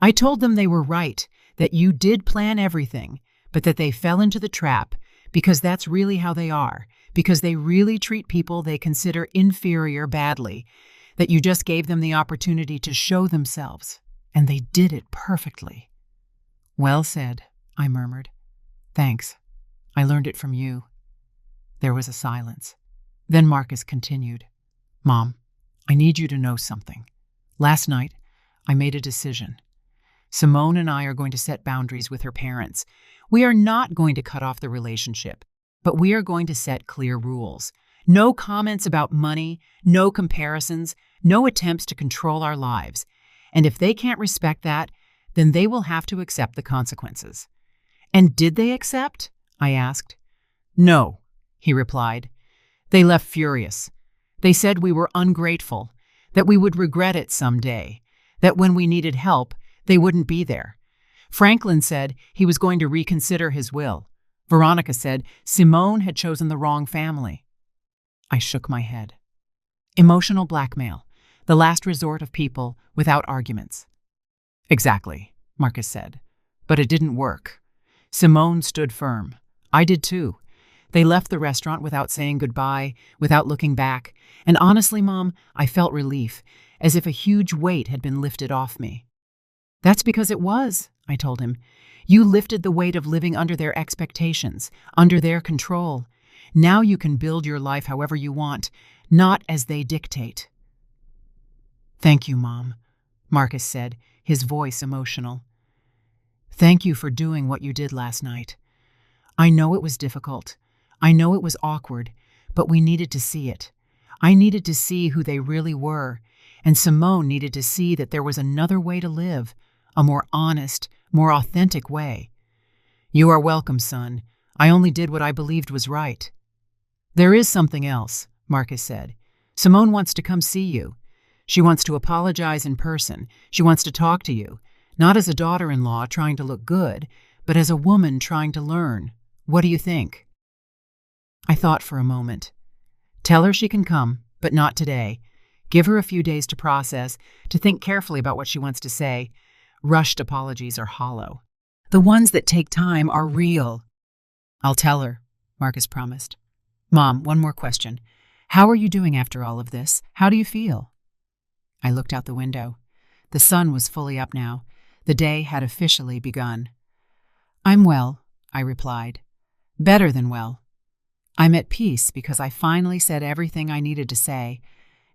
I told them they were right, that you did plan everything, but that they fell into the trap because that's really how they are, because they really treat people they consider inferior badly, that you just gave them the opportunity to show themselves, and they did it perfectly. Well said, I murmured. Thanks. I learned it from you. There was a silence. Then Marcus continued. Mom, I need you to know something. Last night, I made a decision. Simone and I are going to set boundaries with her parents. We are not going to cut off the relationship, but we are going to set clear rules. No comments about money, no comparisons, no attempts to control our lives. And if they can't respect that, then they will have to accept the consequences. And did they accept? I asked. No, he replied. They left furious. They said we were ungrateful, that we would regret it someday, that when we needed help, they wouldn't be there. Franklin said he was going to reconsider his will. Veronica said Simone had chosen the wrong family. I shook my head. Emotional blackmail, the last resort of people without arguments. Exactly, Marcus said. But it didn't work. Simone stood firm. I did too. They left the restaurant without saying goodbye, without looking back. And honestly, Mom, I felt relief, as if a huge weight had been lifted off me. That's because it was, I told him. You lifted the weight of living under their expectations, under their control. Now you can build your life however you want, not as they dictate. Thank you, Mom, Marcus said, his voice emotional. Thank you for doing what you did last night. I know it was difficult. I know it was awkward, but we needed to see it. I needed to see who they really were, and Simone needed to see that there was another way to live, a more honest, more authentic way. You are welcome, son. I only did what I believed was right. There is something else, Marcus said. Simone wants to come see you. She wants to apologize in person. She wants to talk to you, not as a daughter-in-law trying to look good, but as a woman trying to learn. What do you think? I thought for a moment. Tell her she can come, but not today. Give her a few days to process, to think carefully about what she wants to say. Rushed apologies are hollow. The ones that take time are real. I'll tell her, Marcus promised. Mom, one more question. How are you doing after all of this? How do you feel? I looked out the window. The sun was fully up now. The day had officially begun. I'm well, I replied. Better than well. I'm at peace because I finally said everything I needed to say,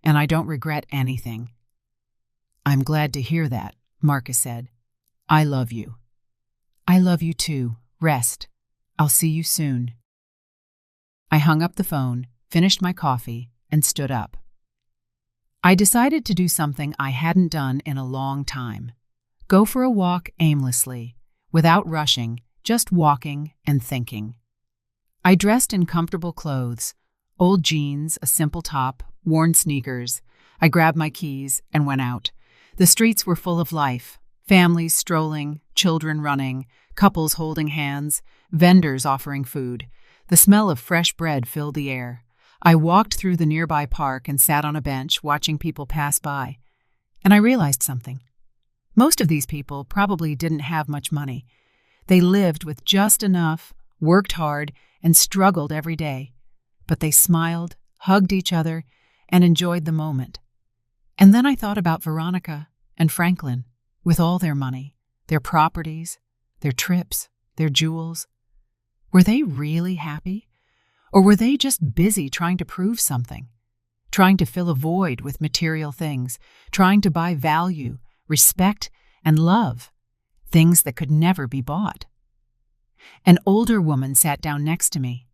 and I don't regret anything. I'm glad to hear that, Marcus said. I love you. I love you too. Rest. I'll see you soon. I hung up the phone, finished my coffee, and stood up. I decided to do something I hadn't done in a long time. Go for a walk aimlessly, without rushing, just walking and thinking. I dressed in comfortable clothes, old jeans, a simple top, worn sneakers. I grabbed my keys and went out. The streets were full of life, families strolling, children running, couples holding hands, vendors offering food. The smell of fresh bread filled the air. I walked through the nearby park and sat on a bench watching people pass by. And I realized something. Most of these people probably didn't have much money. They lived with just enough, worked hard, and struggled every day. But they smiled, hugged each other, and enjoyed the moment. And then I thought about Veronica and Franklin, with all their money, their properties, their trips, their jewels. Were they really happy? Or were they just busy trying to prove something? Trying to fill a void with material things, trying to buy value, respect, and love, things that could never be bought. An older woman sat down next to me.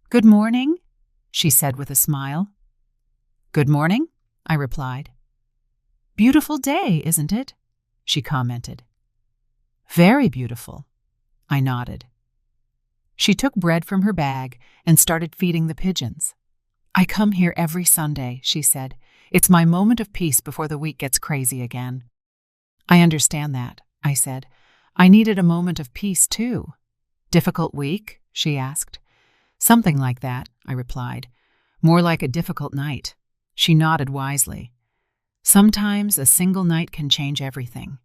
"Good morning," she said with a smile. "Good morning," I replied. "Beautiful day, isn't it?" she commented. "Very beautiful," I nodded. She took bread from her bag and started feeding the pigeons. "I come here every Sunday," she said. "It's my moment of peace before the week gets crazy again." "I understand that," I said. "I needed a moment of peace, too." "Difficult week?" she asked. "Something like that," I replied. "More like a difficult night." She nodded wisely. "Sometimes a single night can change everything."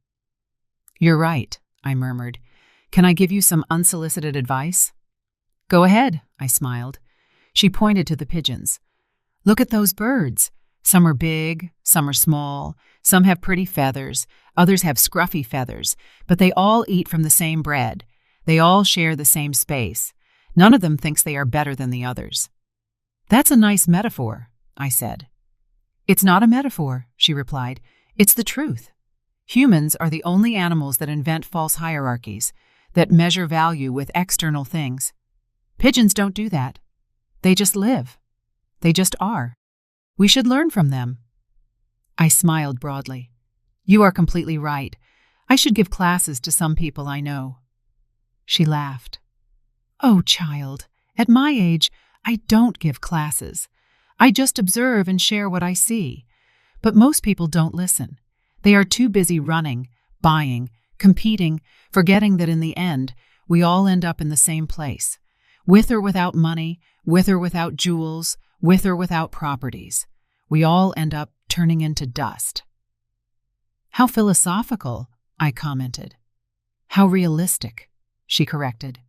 "You're right," I murmured. "Can I give you some unsolicited advice?" "Go ahead," I smiled. She pointed to the pigeons. "Look at those birds. Some are big, some are small, some have pretty feathers, others have scruffy feathers, but they all eat from the same bread. They all share the same space. None of them thinks they are better than the others." "That's a nice metaphor," I said. "It's not a metaphor," she replied. "It's the truth. Humans are the only animals that invent false hierarchies, that measure value with external things. Pigeons don't do that. They just live. They just are. We should learn from them." I smiled broadly. "You are completely right. I should give classes to some people I know." She laughed. "Oh, child, at my age, I don't give classes. I just observe and share what I see. But most people don't listen. They are too busy running, buying, competing, forgetting that in the end, we all end up in the same place. With or without money, with or without jewels, with or without properties. We all end up turning into dust." "How philosophical," I commented. "How realistic," she corrected.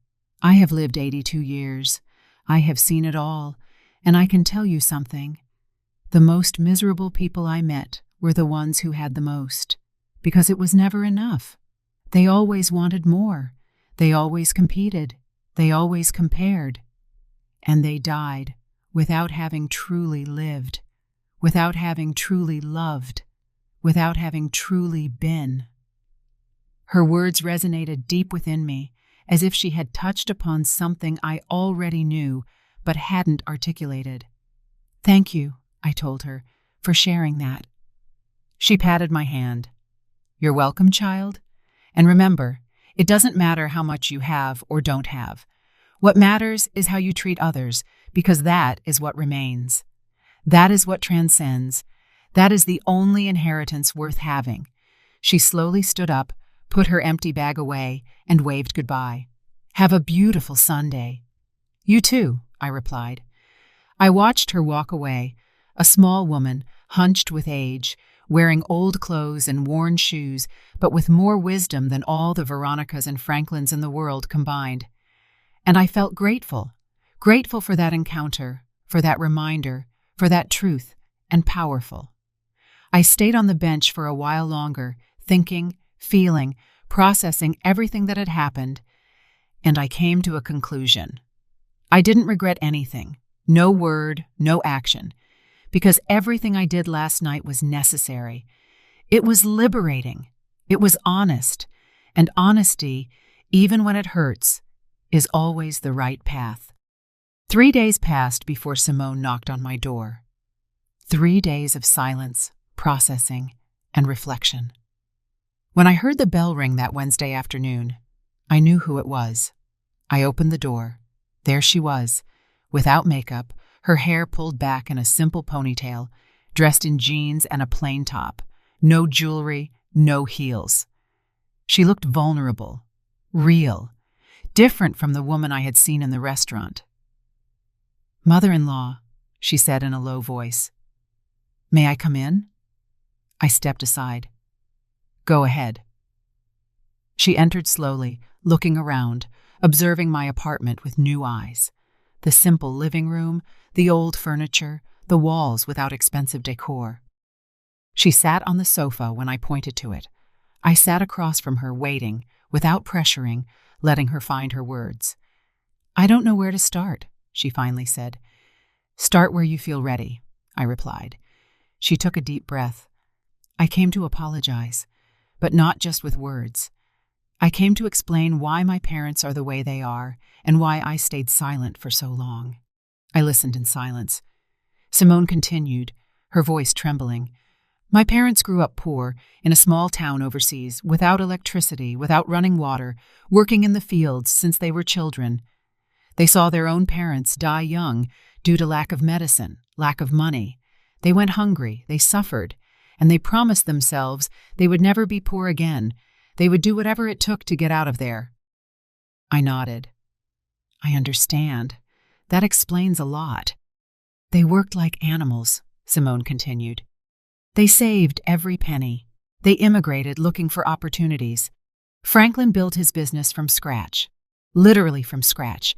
"I have lived 82 years. I have seen it all, and I can tell you something. The most miserable people I met were the ones who had the most, because it was never enough. They always wanted more. They always competed. They always compared. And they died without having truly lived, without having truly loved, without having truly been." Her words resonated deep within me, as if she had touched upon something I already knew but hadn't articulated. "Thank you," I told her, "for sharing that." She patted my hand. "You're welcome, child. And remember, it doesn't matter how much you have or don't have. What matters is how you treat others, because that is what remains. That is what transcends. That is the only inheritance worth having." She slowly stood up, put her empty bag away, and waved goodbye. "Have a beautiful Sunday." "You too," I replied. I watched her walk away, a small woman, hunched with age, wearing old clothes and worn shoes, but with more wisdom than all the Veronicas and Franklins in the world combined. And I felt grateful for that encounter, for that reminder, for that truth, and powerful. I stayed on the bench for a while longer, thinking, feeling, processing everything that had happened, and I came to a conclusion. I didn't regret anything, no word, no action, because everything I did last night was necessary. It was liberating. It was honest. And honesty, even when it hurts, is always the right path. 3 days passed before Simone knocked on my door. 3 days of silence, processing, and reflection. When I heard the bell ring that Wednesday afternoon, I knew who it was. I opened the door. There she was, without makeup, her hair pulled back in a simple ponytail, dressed in jeans and a plain top. No jewelry, no heels. She looked vulnerable, real, different from the woman I had seen in the restaurant. "Mother-in-law," she said in a low voice. "May I come in?" I stepped aside. "Go ahead." She entered slowly, looking around, observing my apartment with new eyes. The simple living room, the old furniture, the walls without expensive decor. She sat on the sofa when I pointed to it. I sat across from her, waiting, without pressuring, letting her find her words. "I don't know where to start," she finally said. "Start where you feel ready," I replied. She took a deep breath. "I came to apologize, but not just with words. I came to explain why my parents are the way they are and why I stayed silent for so long." I listened in silence. Simone continued, her voice trembling. "My parents grew up poor, in a small town overseas, without electricity, without running water, working in the fields since they were children. They saw their own parents die young due to lack of medicine, lack of money. They went hungry, they suffered, and they promised themselves they would never be poor again. They would do whatever it took to get out of there." I nodded. "I understand. That explains a lot." "They worked like animals," Simone continued. "They saved every penny. They immigrated looking for opportunities. Franklin built his business from scratch, literally from scratch.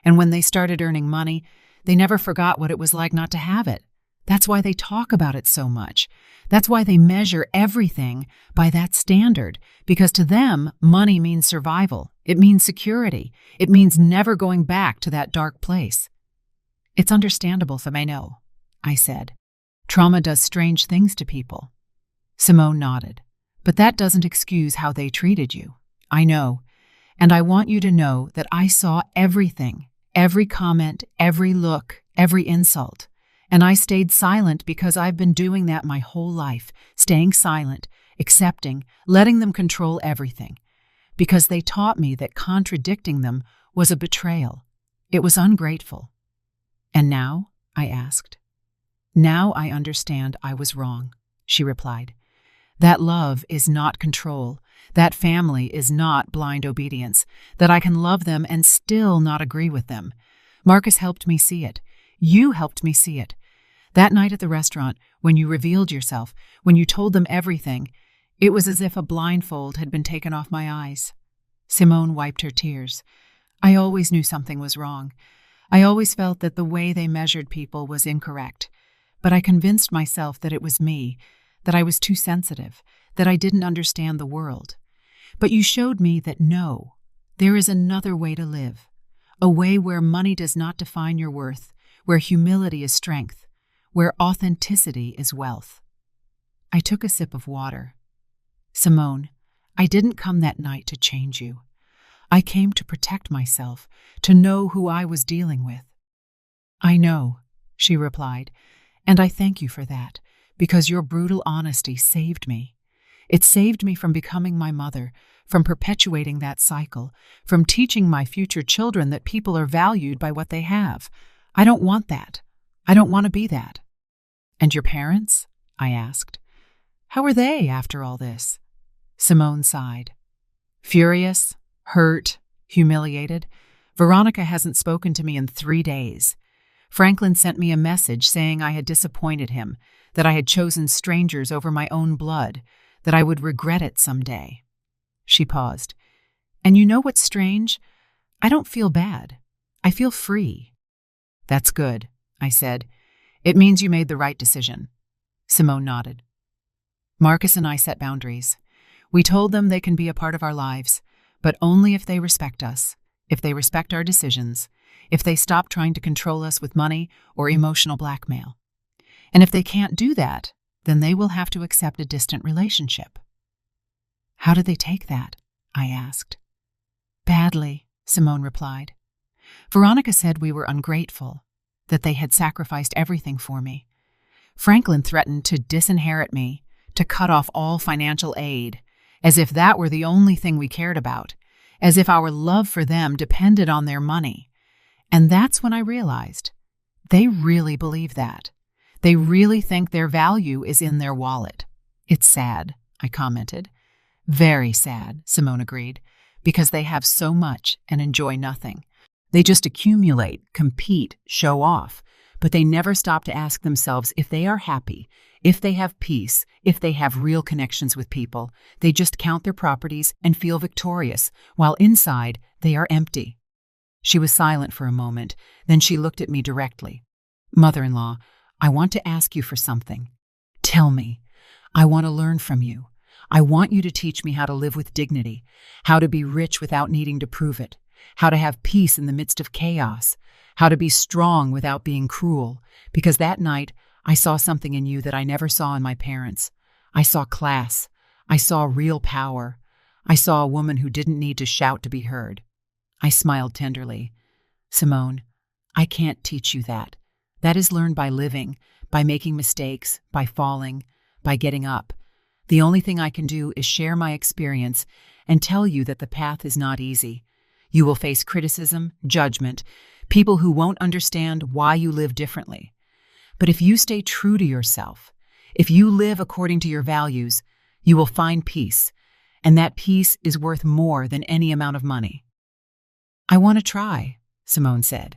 And when they started earning money, they never forgot what it was like not to have it. That's why they talk about it so much. That's why they measure everything by that standard, because to them, money means survival. It means security. It means never going back to that dark place." "It's understandable, Femeno," I said. "Trauma does strange things to people." Simone nodded. "But that doesn't excuse how they treated you. I know. And I want you to know that I saw everything, every comment, every look, every insult. And I stayed silent because I've been doing that my whole life, staying silent, accepting, letting them control everything. Because they taught me that contradicting them was a betrayal. It was ungrateful." "And now?" I asked. "Now I understand I was wrong," she replied. "That love is not control. That family is not blind obedience. That I can love them and still not agree with them. Marcus helped me see it. You helped me see it. That night at the restaurant, when you revealed yourself, when you told them everything, it was as if a blindfold had been taken off my eyes." Simone wiped her tears. "I always knew something was wrong. I always felt that the way they measured people was incorrect. But I convinced myself that it was me, that I was too sensitive, that I didn't understand the world. But you showed me that no, there is another way to live, a way where money does not define your worth, where humility is strength, where authenticity is wealth." I took a sip of water. "Simone, I didn't come that night to change you. I came to protect myself, to know who I was dealing with." "I know," she replied, "and I thank you for that, because your brutal honesty saved me. It saved me from becoming my mother, from perpetuating that cycle, from teaching my future children that people are valued by what they have. I don't want that. I don't want to be that." "And your parents?" I asked. "How are they after all this?" Simone sighed. "Furious, hurt, humiliated. Veronica hasn't spoken to me in 3 days. Franklin sent me a message saying I had disappointed him, that I had chosen strangers over my own blood, that I would regret it someday." She paused. "And you know what's strange? I don't feel bad. I feel free." "That's good," I said. "It means you made the right decision." Simone nodded. "Marcus and I set boundaries. We told them they can be a part of our lives, but only if they respect us, if they respect our decisions, if they stop trying to control us with money or emotional blackmail. And if they can't do that, then they will have to accept a distant relationship." "How did they take that?" I asked. "Badly," Simone replied. "Veronica said we were ungrateful, that they had sacrificed everything for me. Franklin threatened to disinherit me, to cut off all financial aid, as if that were the only thing we cared about, as if our love for them depended on their money. And that's when I realized they really believe that. They really think their value is in their wallet. It's sad, I commented. Very sad, Simone agreed, because they have so much and enjoy nothing. They just accumulate, compete, show off, but they never stop to ask themselves if they are happy, if they have peace, if they have real connections with people. They just count their properties and feel victorious, while inside they are empty. She was silent for a moment, then she looked at me directly. Mother-in-law, I want to ask you for something. Tell me. I want to learn from you. I want you to teach me how to live with dignity, how to be rich without needing to prove it, how to have peace in the midst of chaos, how to be strong without being cruel, because that night I saw something in you that I never saw in my parents. I saw class. I saw real power. I saw a woman who didn't need to shout to be heard. I smiled tenderly. Simone, I can't teach you that. That is learned by living, by making mistakes, by falling, by getting up. The only thing I can do is share my experience and tell you that the path is not easy. You will face criticism, judgment, people who won't understand why you live differently. But if you stay true to yourself, if you live according to your values, you will find peace, and that peace is worth more than any amount of money. I want to try, Simone said.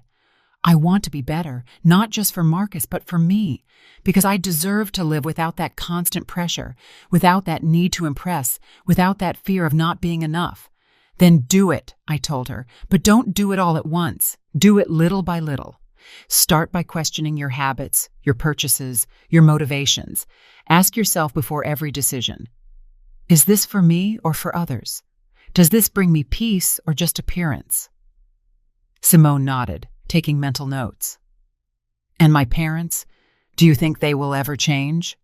I want to be better, not just for Marcus, but for me, because I deserve to live without that constant pressure, without that need to impress, without that fear of not being enough. Then do it, I told her, but don't do it all at once. Do it little by little. Start by questioning your habits, your purchases, your motivations. Ask yourself before every decision. Is this for me or for others? Does this bring me peace or just appearance? Simone nodded, taking mental notes. And my parents, do you think they will ever change?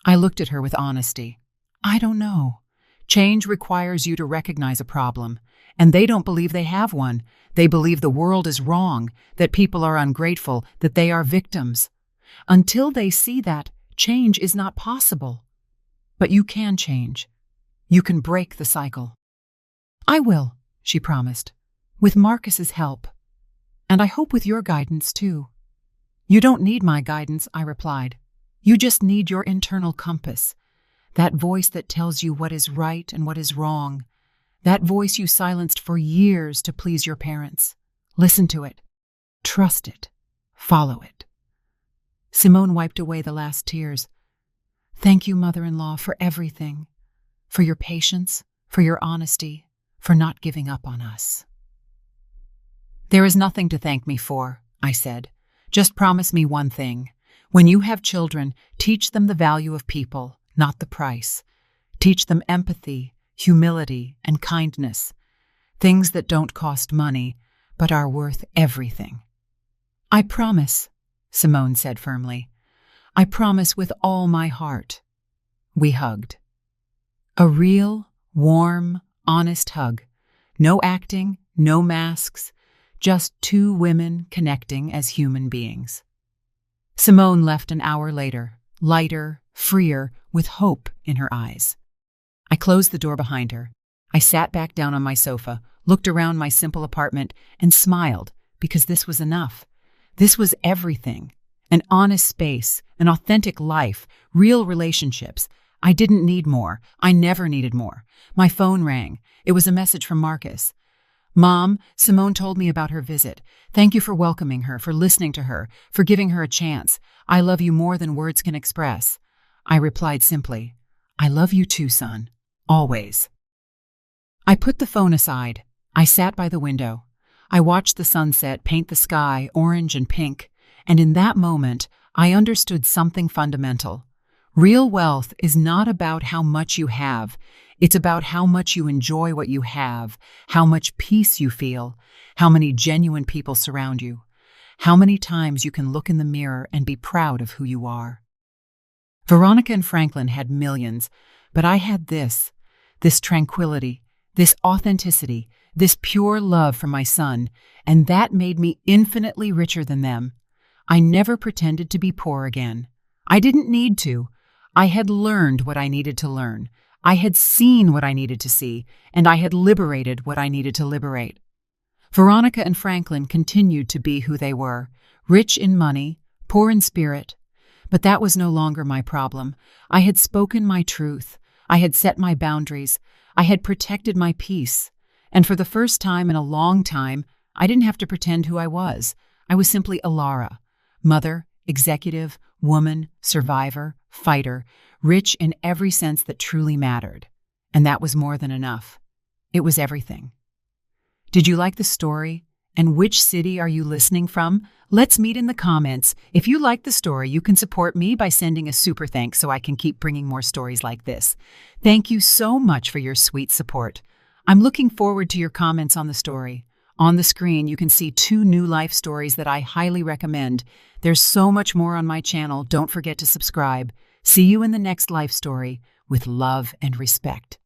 I looked at her with honesty. I don't know. Change requires you to recognize a problem, and they don't believe they have one. They believe the world is wrong, that people are ungrateful, that they are victims. Until they see that, change is not possible. But you can change. You can break the cycle. I will, she promised, with Marcus's help. And I hope with your guidance, too. You don't need my guidance, I replied. You just need your internal compass. That voice that tells you what is right and what is wrong. That voice you silenced for years to please your parents. Listen to it. Trust it. Follow it. Simone wiped away the last tears. Thank you, mother-in-law, for everything. For your patience, for your honesty, for not giving up on us. There is nothing to thank me for, I said. Just promise me one thing. When you have children, teach them the value of people, not the price. Teach them empathy, humility, and kindness. Things that don't cost money, but are worth everything. I promise, Simone said firmly. I promise with all my heart. We hugged. A real, warm, honest hug. No acting, no masks, just two women connecting as human beings. Simone left an hour later, lighter, freer, with hope in her eyes. I closed the door behind her. I sat back down on my sofa, looked around my simple apartment, and smiled, because this was enough. This was everything. An honest space, an authentic life, real relationships. I didn't need more. I never needed more. My phone rang. It was a message from Marcus. Mom, Simone told me about her visit. Thank you for welcoming her, for listening to her, for giving her a chance. I love you more than words can express. I replied simply, I love you too, son. Always. I put the phone aside. I sat by the window. I watched the sunset paint the sky orange and pink, and in that moment, I understood something fundamental. Real wealth is not about how much you have. It's about how much you enjoy what you have, how much peace you feel, how many genuine people surround you, how many times you can look in the mirror and be proud of who you are. Veronica and Franklin had millions, but I had this tranquility, this authenticity, this pure love for my son, and that made me infinitely richer than them. I never pretended to be poor again. I didn't need to. I had learned what I needed to learn. I had seen what I needed to see, and I had liberated what I needed to liberate. Veronica and Franklin continued to be who they were, rich in money, poor in spirit. But that was no longer my problem. I had spoken my truth. I had set my boundaries. I had protected my peace. And for the first time in a long time, I didn't have to pretend who I was. I was simply Alara, mother, executive, woman, survivor, fighter, rich in every sense that truly mattered. And that was more than enough. It was everything. Did you like the story? And which city are you listening from? Let's meet in the comments. If you like the story, you can support me by sending a super thanks so I can keep bringing more stories like this. Thank you so much for your sweet support. I'm looking forward to your comments on the story. On the screen, you can see 2 new life stories that I highly recommend. There's so much more on my channel. Don't forget to subscribe. See you in the next life story with love and respect.